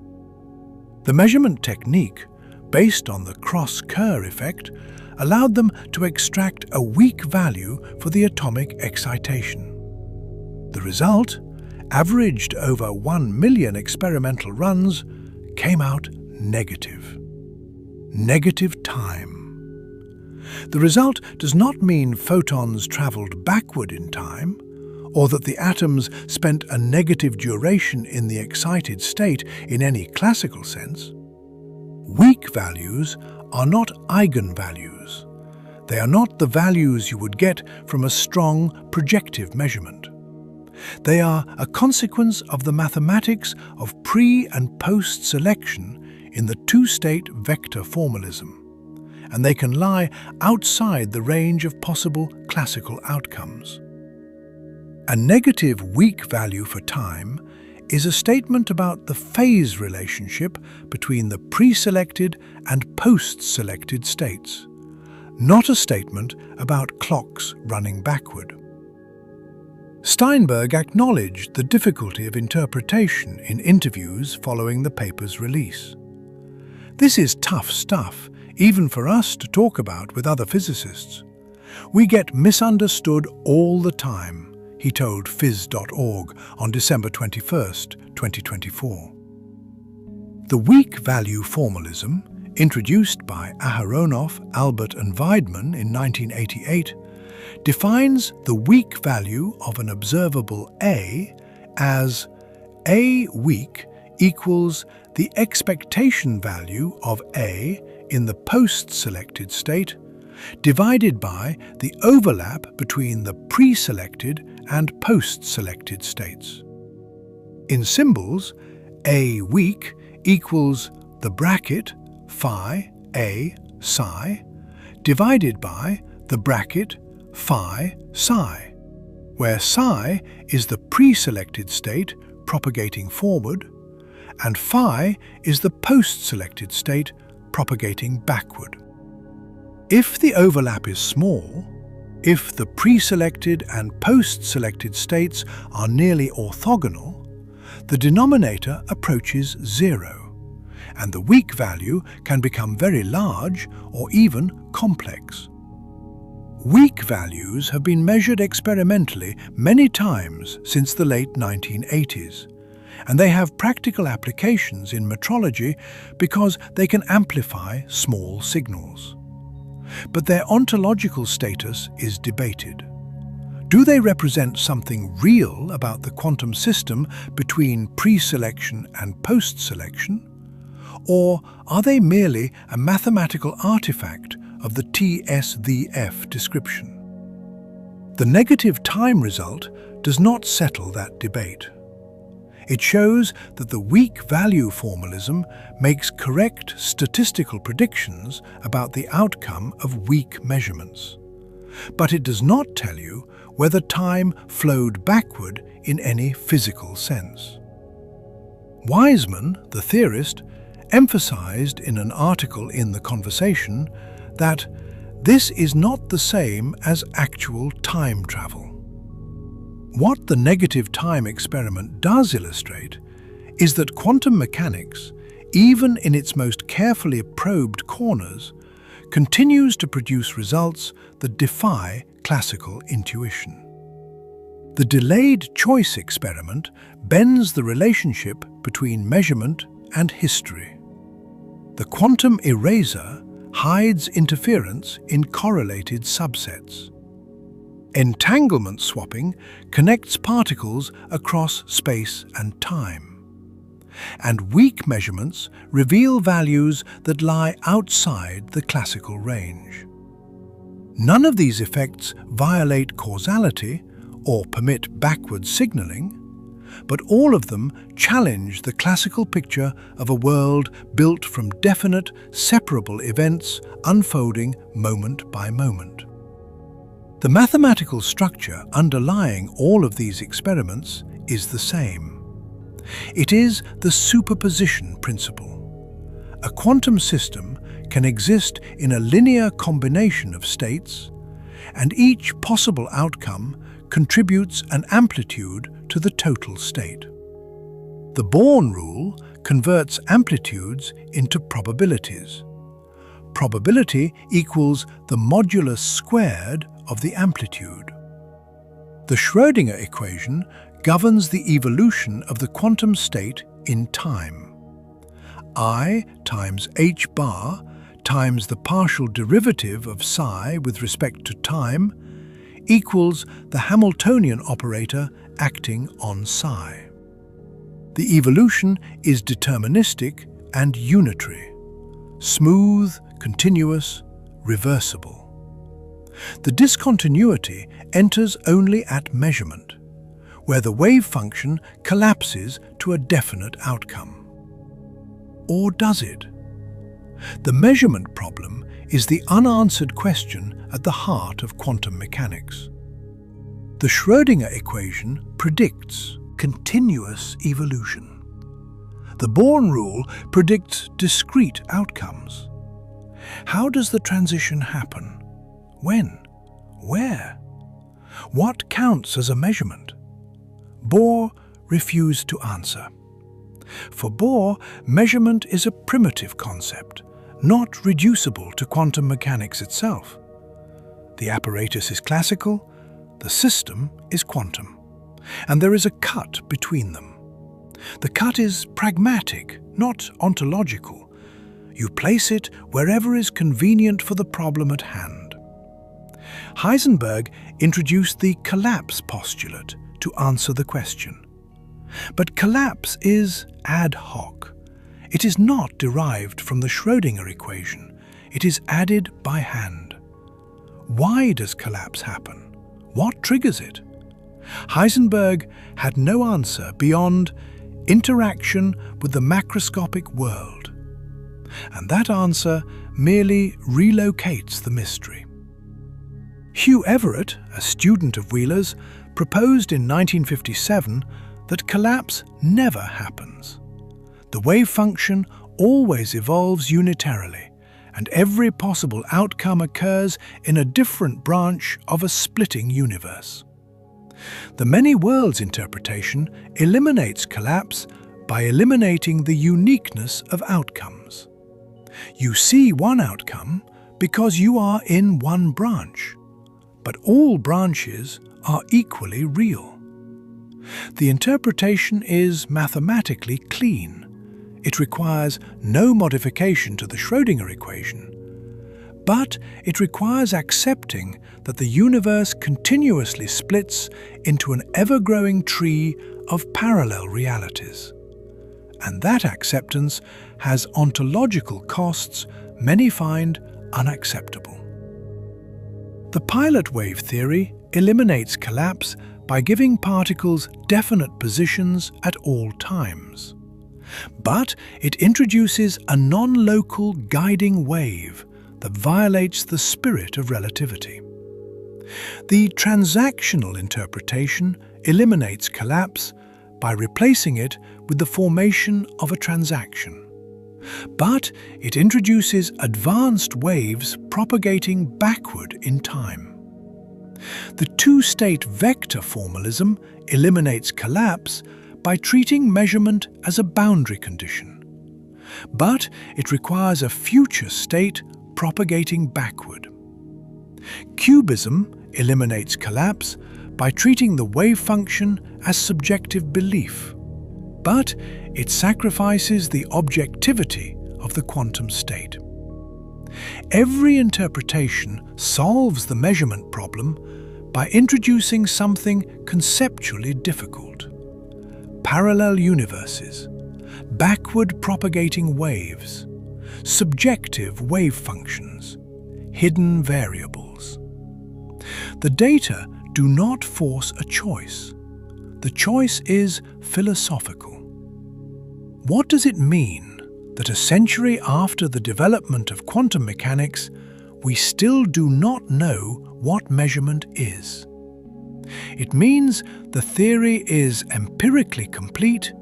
The measurement technique, based on the cross-Kerr effect, allowed them to extract a weak value for the atomic excitation. The result, averaged over 1 million experimental runs, came out negative. Negative time. The result does not mean photons travelled backward in time, or that the atoms spent a negative duration in the excited state in any classical sense. Weak values are not eigenvalues. They are not the values you would get from a strong projective measurement. They are a consequence of the mathematics of pre- and post-selection in the two-state vector formalism, and they can lie outside the range of possible classical outcomes. A negative weak value for time is a statement about the phase relationship between the pre-selected and post-selected states, not a statement about clocks running backward. Steinberg acknowledged the difficulty of interpretation in interviews following the paper's release. This is tough stuff, even for us to talk about with other physicists. We get misunderstood all the time, he told phys.org on December 21, 2024. The weak value formalism, introduced by Aharonov, Albert and Weidmann in 1988, defines the weak value of an observable A as A weak equals the expectation value of A in the post-selected state divided by the overlap between the pre-selected and post-selected states. In symbols, A weak equals the bracket phi A psi divided by the bracket phi psi, where psi is the pre-selected state propagating forward and phi is the post-selected state propagating backward. If the overlap is small, if the pre-selected and post-selected states are nearly orthogonal, the denominator approaches zero, and the weak value can become very large or even complex. Weak values have been measured experimentally many times since the late 1980s, and they have practical applications in metrology because they can amplify small signals. But their ontological status is debated. Do they represent something real about the quantum system between pre-selection and post-selection? Or are they merely a mathematical artifact of the TSVF description? The negative time result does not settle that debate. It shows that the weak value formalism makes correct statistical predictions about the outcome of weak measurements. But it does not tell you whether time flowed backward in any physical sense. Weismann, the theorist, emphasized in an article in The Conversation that this is not the same as actual time travel. What the negative time experiment does illustrate is that quantum mechanics, even in its most carefully probed corners, continues to produce results that defy classical intuition. The delayed choice experiment bends the relationship between measurement and history. The quantum eraser hides interference in correlated subsets. Entanglement swapping connects particles across space and time. And weak measurements reveal values that lie outside the classical range. None of these effects violate causality or permit backward signaling, but all of them challenge the classical picture of a world built from definite, separable events unfolding moment by moment. The mathematical structure underlying all of these experiments is the same. It is the superposition principle. A quantum system can exist in a linear combination of states, and each possible outcome contributes an amplitude to the total state. The Born rule converts amplitudes into probabilities. Probability equals the modulus squared of the amplitude. The Schrödinger equation governs the evolution of the quantum state in time. I times h bar times the partial derivative of psi with respect to time equals the Hamiltonian operator acting on psi. The evolution is deterministic and unitary, smooth, continuous, reversible. The discontinuity enters only at measurement, where the wave function collapses to a definite outcome. Or does it? The measurement problem is the unanswered question at the heart of quantum mechanics. The Schrödinger equation predicts continuous evolution. The Born rule predicts discrete outcomes. How does the transition happen? When? Where? What counts as a measurement? Bohr refused to answer. For Bohr, measurement is a primitive concept, not reducible to quantum mechanics itself. The apparatus is classical, the system is quantum, and there is a cut between them. The cut is pragmatic, not ontological. You place it wherever is convenient for the problem at hand. Heisenberg introduced the collapse postulate to answer the question. But collapse is ad hoc. It is not derived from the Schrödinger equation. It is added by hand. Why does collapse happen? What triggers it? Heisenberg had no answer beyond interaction with the macroscopic world. And that answer merely relocates the mystery. Hugh Everett, a student of Wheeler's, proposed in 1957 that collapse never happens. The wave function always evolves unitarily, and every possible outcome occurs in a different branch of a splitting universe. The many worlds interpretation eliminates collapse by eliminating the uniqueness of outcomes. You see one outcome because you are in one branch, but all branches are equally real. The interpretation is mathematically clean. It requires no modification to the Schrödinger equation, but it requires accepting that the universe continuously splits into an ever-growing tree of parallel realities. And that acceptance has ontological costs many find unacceptable. The pilot wave theory eliminates collapse by giving particles definite positions at all times. But it introduces a non-local guiding wave that violates the spirit of relativity. The transactional interpretation eliminates collapse by replacing it with the formation of a transaction. But it introduces advanced waves propagating backward in time. The two-state vector formalism eliminates collapse by treating measurement as a boundary condition. But it requires a future state propagating backward. Cubism eliminates collapse by treating the wave function as subjective belief. But it sacrifices the objectivity of the quantum state. Every interpretation solves the measurement problem by introducing something conceptually difficult. Parallel universes, backward propagating waves, subjective wave functions, hidden variables. The data do not force a choice. The choice is philosophical. What does it mean that a century after the development of quantum mechanics, we still do not know what measurement is? It means the theory is empirically complete,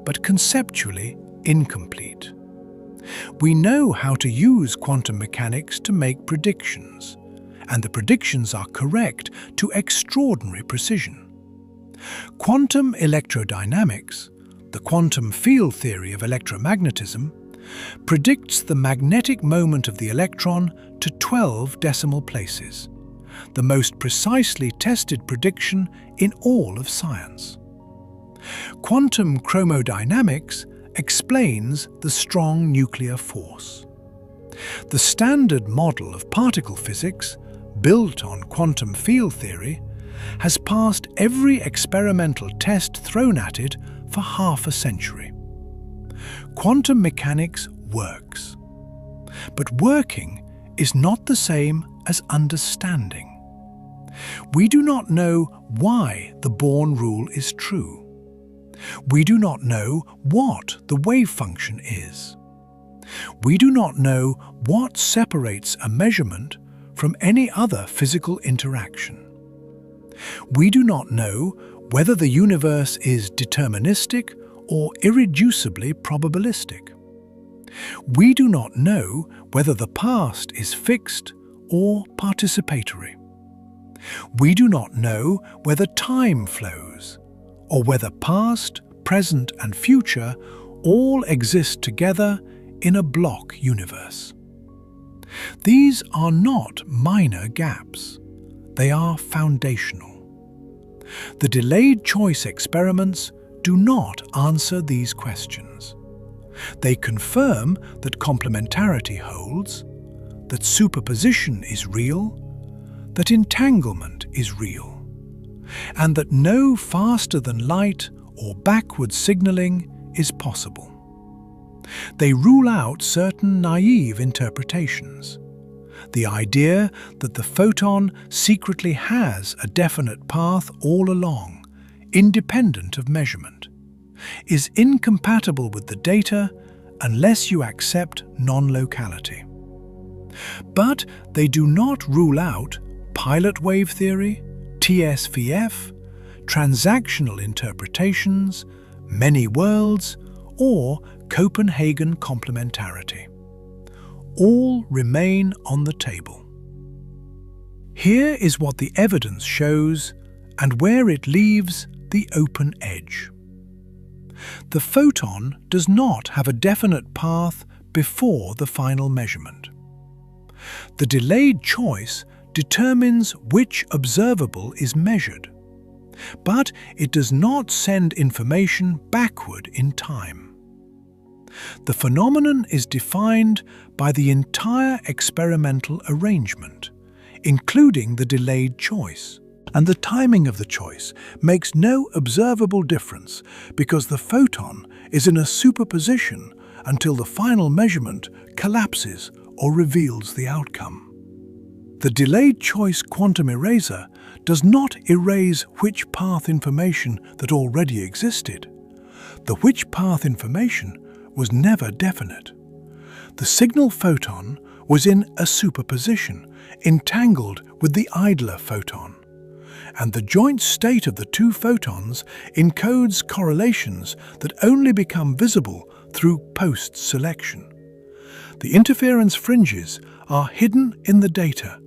but conceptually incomplete. We know how to use quantum mechanics to make predictions, and the predictions are correct to extraordinary precision. Quantum electrodynamics, the quantum field theory of electromagnetism, predicts the magnetic moment of the electron to 12 decimal places, the most precisely tested prediction in all of science. Quantum chromodynamics explains the strong nuclear force. The standard model of particle physics, built on quantum field theory, has passed every experimental test thrown at it for half a century. Quantum mechanics works. But working is not the same as understanding. We do not know why the Born rule is true. We do not know what the wave function is. We do not know what separates a measurement from any other physical interaction. We do not know whether the universe is deterministic or irreducibly probabilistic. We do not know whether the past is fixed or participatory. We do not know whether time flows, or whether past, present, and future all exist together in a block universe. These are not minor gaps. They are foundational. The delayed choice experiments do not answer these questions. They confirm that complementarity holds, that superposition is real, that entanglement is real, and that no faster than light or backward signaling is possible. They rule out certain naive interpretations. The idea that the photon secretly has a definite path all along, independent of measurement, is incompatible with the data unless you accept non-locality. But they do not rule out pilot wave theory, TSVF, transactional interpretations, many worlds, or Copenhagen complementarity. All remain on the table. Here is what the evidence shows and where it leaves the open edge. The photon does not have a definite path before the final measurement. The delayed choice determines which observable is measured, but it does not send information backward in time. The phenomenon is defined by the entire experimental arrangement, including the delayed choice, and the timing of the choice makes no observable difference because the photon is in a superposition until the final measurement collapses or reveals the outcome. The delayed choice quantum eraser does not erase which path information that already existed. The which path information was never definite. The signal photon was in a superposition, entangled with the idler photon, and the joint state of the two photons encodes correlations that only become visible through post-selection. The interference fringes are hidden in the data,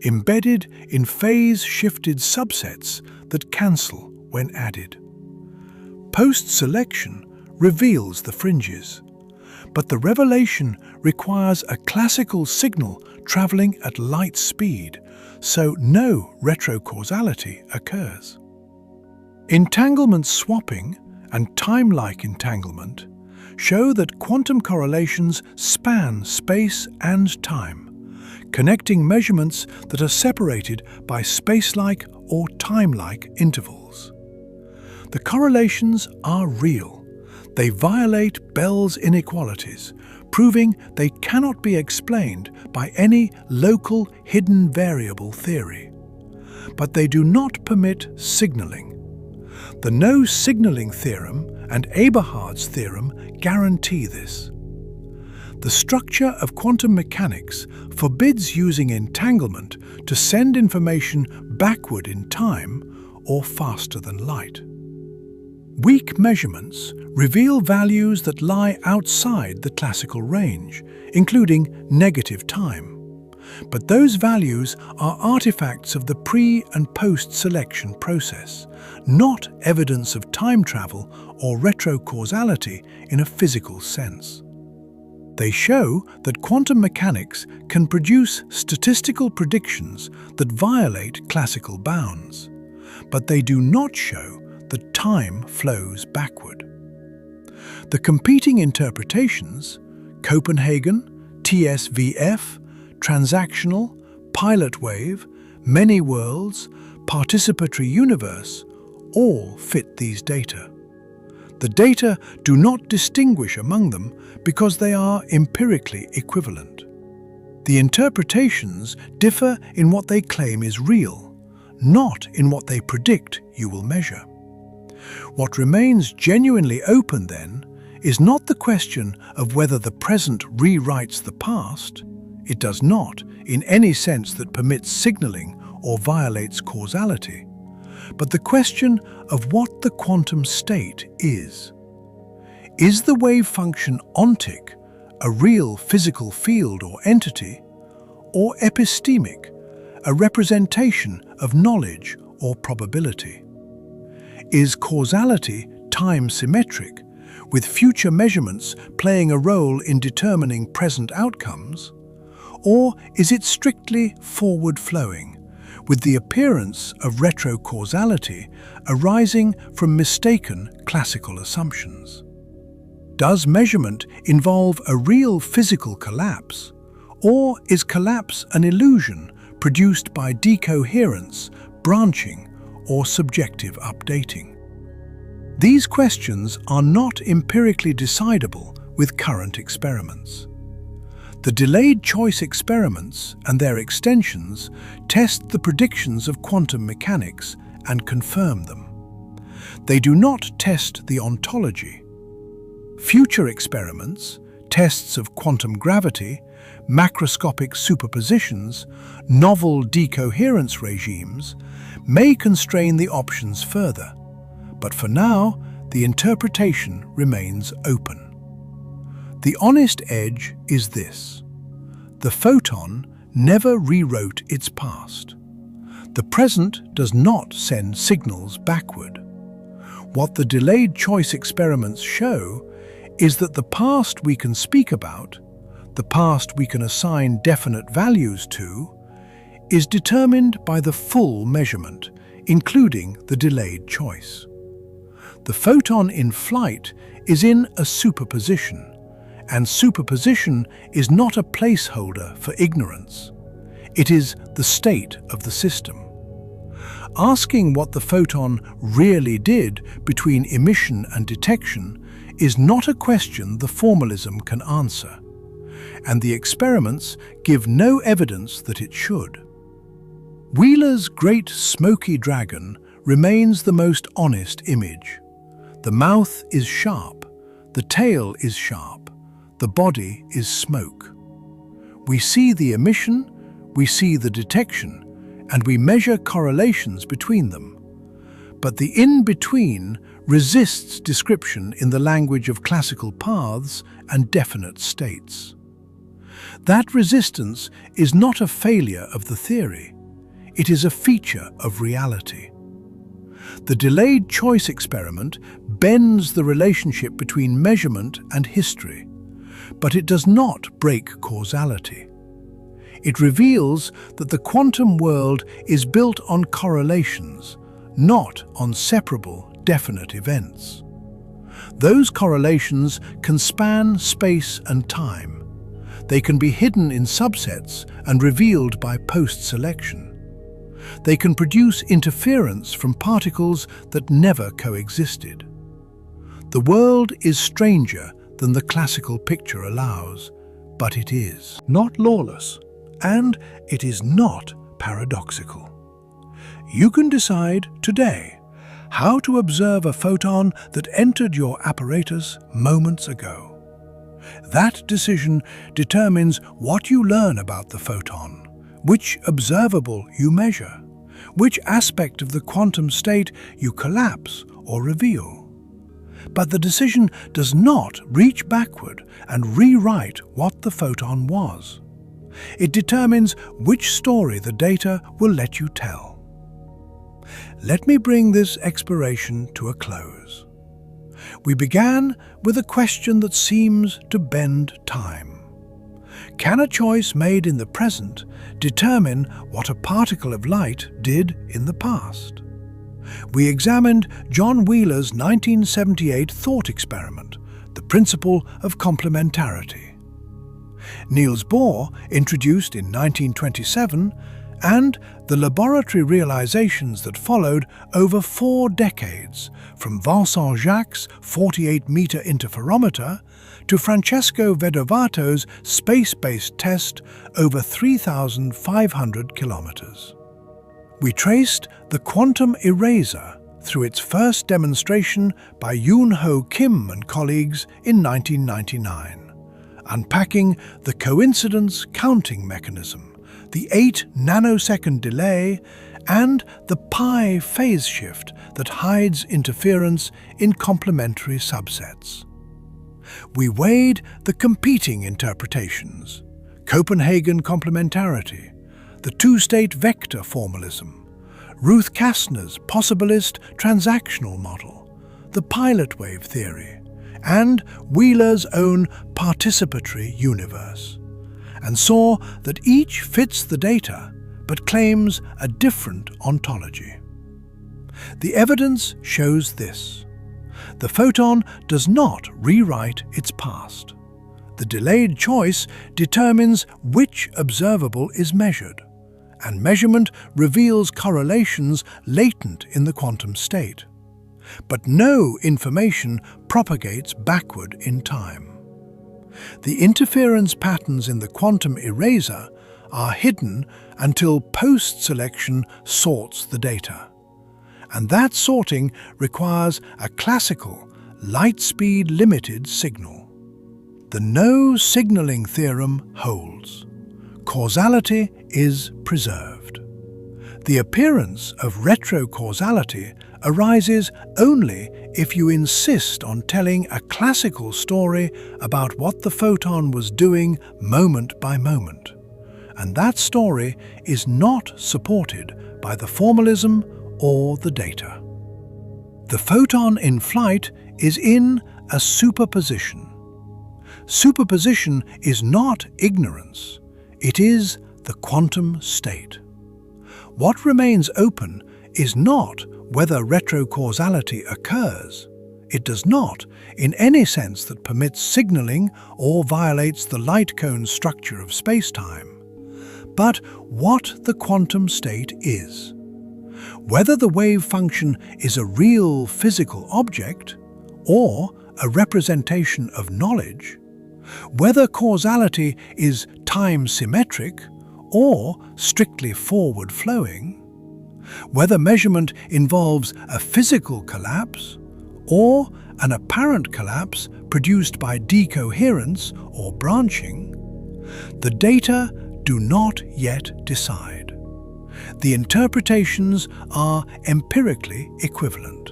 embedded in phase-shifted subsets that cancel when added. Post-selection reveals the fringes, but the revelation requires a classical signal traveling at light speed, so no retrocausality occurs. Entanglement swapping and timelike entanglement show that quantum correlations span space and time, connecting measurements that are separated by space-like or time-like intervals. The correlations are real. They violate Bell's inequalities, proving they cannot be explained by any local hidden variable theory. But they do not permit signaling. The no-signaling theorem and Eberhard's theorem guarantee this. The structure of quantum mechanics forbids using entanglement to send information backward in time or faster than light. Weak measurements reveal values that lie outside the classical range, including negative time. But those values are artifacts of the pre- and post-selection process, not evidence of time travel or retrocausality in a physical sense. They show that quantum mechanics can produce statistical predictions that violate classical bounds, but they do not show that time flows backward. The competing interpretations, Copenhagen, TSVF, transactional, pilot wave, many worlds, participatory universe, all fit these data. The data do not distinguish among them because they are empirically equivalent. The interpretations differ in what they claim is real, not in what they predict you will measure. What remains genuinely open, then, is not the question of whether the present rewrites the past. It does not, in any sense that permits signaling or violates causality, but the question of what the quantum state is. Is the wave function ontic, a real physical field or entity, or epistemic, a representation of knowledge or probability? Is causality time-symmetric, with future measurements playing a role in determining present outcomes? Or is it strictly forward-flowing, with the appearance of retrocausality arising from mistaken classical assumptions? Does measurement involve a real physical collapse, or is collapse an illusion produced by decoherence, branching, or subjective updating? These questions are not empirically decidable with current experiments. The delayed choice experiments and their extensions test the predictions of quantum mechanics and confirm them. They do not test the ontology. Future experiments, tests of quantum gravity, macroscopic superpositions, novel decoherence regimes, may constrain the options further, but for now, the interpretation remains open. The honest edge is this: the photon never rewrote its past. The present does not send signals backward. What the delayed choice experiments show is that the past we can speak about, the past we can assign definite values to, is determined by the full measurement, including the delayed choice. The photon in flight is in a superposition, and superposition is not a placeholder for ignorance. It is the state of the system. Asking what the photon really did between emission and detection is not a question the formalism can answer, and the experiments give no evidence that it should. Wheeler's great smoky dragon remains the most honest image. The mouth is sharp, the tail is sharp, the body is smoke. We see the emission, we see the detection, and we measure correlations between them. But the in-between resists description in the language of classical paths and definite states. That resistance is not a failure of the theory. It is a feature of reality. The delayed choice experiment bends the relationship between measurement and history, but it does not break causality. It reveals that the quantum world is built on correlations, not on separable, definite events. Those correlations can span space and time. They can be hidden in subsets and revealed by post-selection. They can produce interference from particles that never coexisted. The world is stranger than the classical picture allows, but it is not lawless, and it is not paradoxical. You can decide today how to observe a photon that entered your apparatus moments ago. That decision determines what you learn about the photon, which observable you measure, which aspect of the quantum state you collapse or reveal. But the decision does not reach backward and rewrite what the photon was. It determines which story the data will let you tell. Let me bring this exploration to a close. We began with a question that seems to bend time. Can a choice made in the present determine what a particle of light did in the past? We examined John Wheeler's 1978 thought experiment, the principle of complementarity. Niels Bohr introduced in 1927, and the laboratory realizations that followed over 4 decades, from Vincent Jacques' 48-meter interferometer to Francesco Vedovato's space-based test over 3,500 kilometers. We traced the quantum eraser through its first demonstration by Yoon-Ho Kim and colleagues in 1999, unpacking the coincidence counting mechanism, the 8-nanosecond delay, and the pi phase shift that hides interference in complementary subsets. We weighed the competing interpretations: Copenhagen complementarity, the two-state vector formalism, Ruth Kastner's possibilist transactional model, the pilot wave theory, and Wheeler's own participatory universe, and saw that each fits the data but claims a different ontology. The evidence shows this. The photon does not rewrite its past. The delayed choice determines which observable is measured, and measurement reveals correlations latent in the quantum state. But no information propagates backward in time. The interference patterns in the quantum eraser are hidden until post-selection sorts the data. And that sorting requires a classical, light-speed limited signal. The no signaling theorem holds. Causality is preserved. The appearance of retrocausality arises only if you insist on telling a classical story about what the photon was doing moment by moment. And that story is not supported by the formalism or the data. The photon in flight is in a superposition. Superposition is not ignorance. It is the quantum state. What remains open is not whether retrocausality occurs. It does not, in any sense that permits signaling or violates the light cone structure of spacetime, but what the quantum state is. Whether the wave function is a real physical object or a representation of knowledge, whether causality is time-symmetric or strictly forward-flowing, whether measurement involves a physical collapse or an apparent collapse produced by decoherence or branching, the data do not yet decide. The interpretations are empirically equivalent.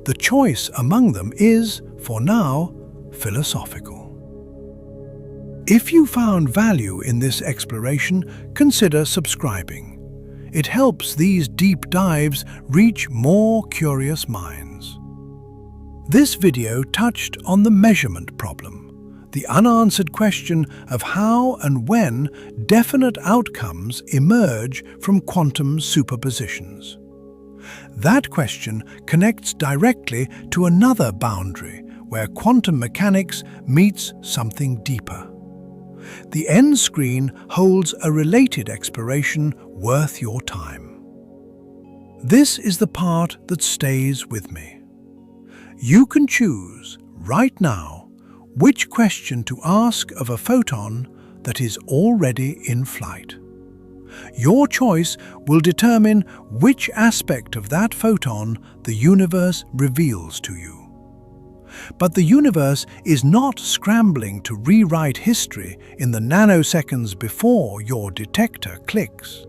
The choice among them is, for now, philosophical. If you found value in this exploration, consider subscribing. It helps these deep dives reach more curious minds. This video touched on the measurement problem, the unanswered question of how and when definite outcomes emerge from quantum superpositions. That question connects directly to another boundary where quantum mechanics meets something deeper. The end screen holds a related exploration worth your time. This is the part that stays with me. You can choose, right now, which question to ask of a photon that is already in flight. Your choice will determine which aspect of that photon the universe reveals to you. But the universe is not scrambling to rewrite history in the nanoseconds before your detector clicks.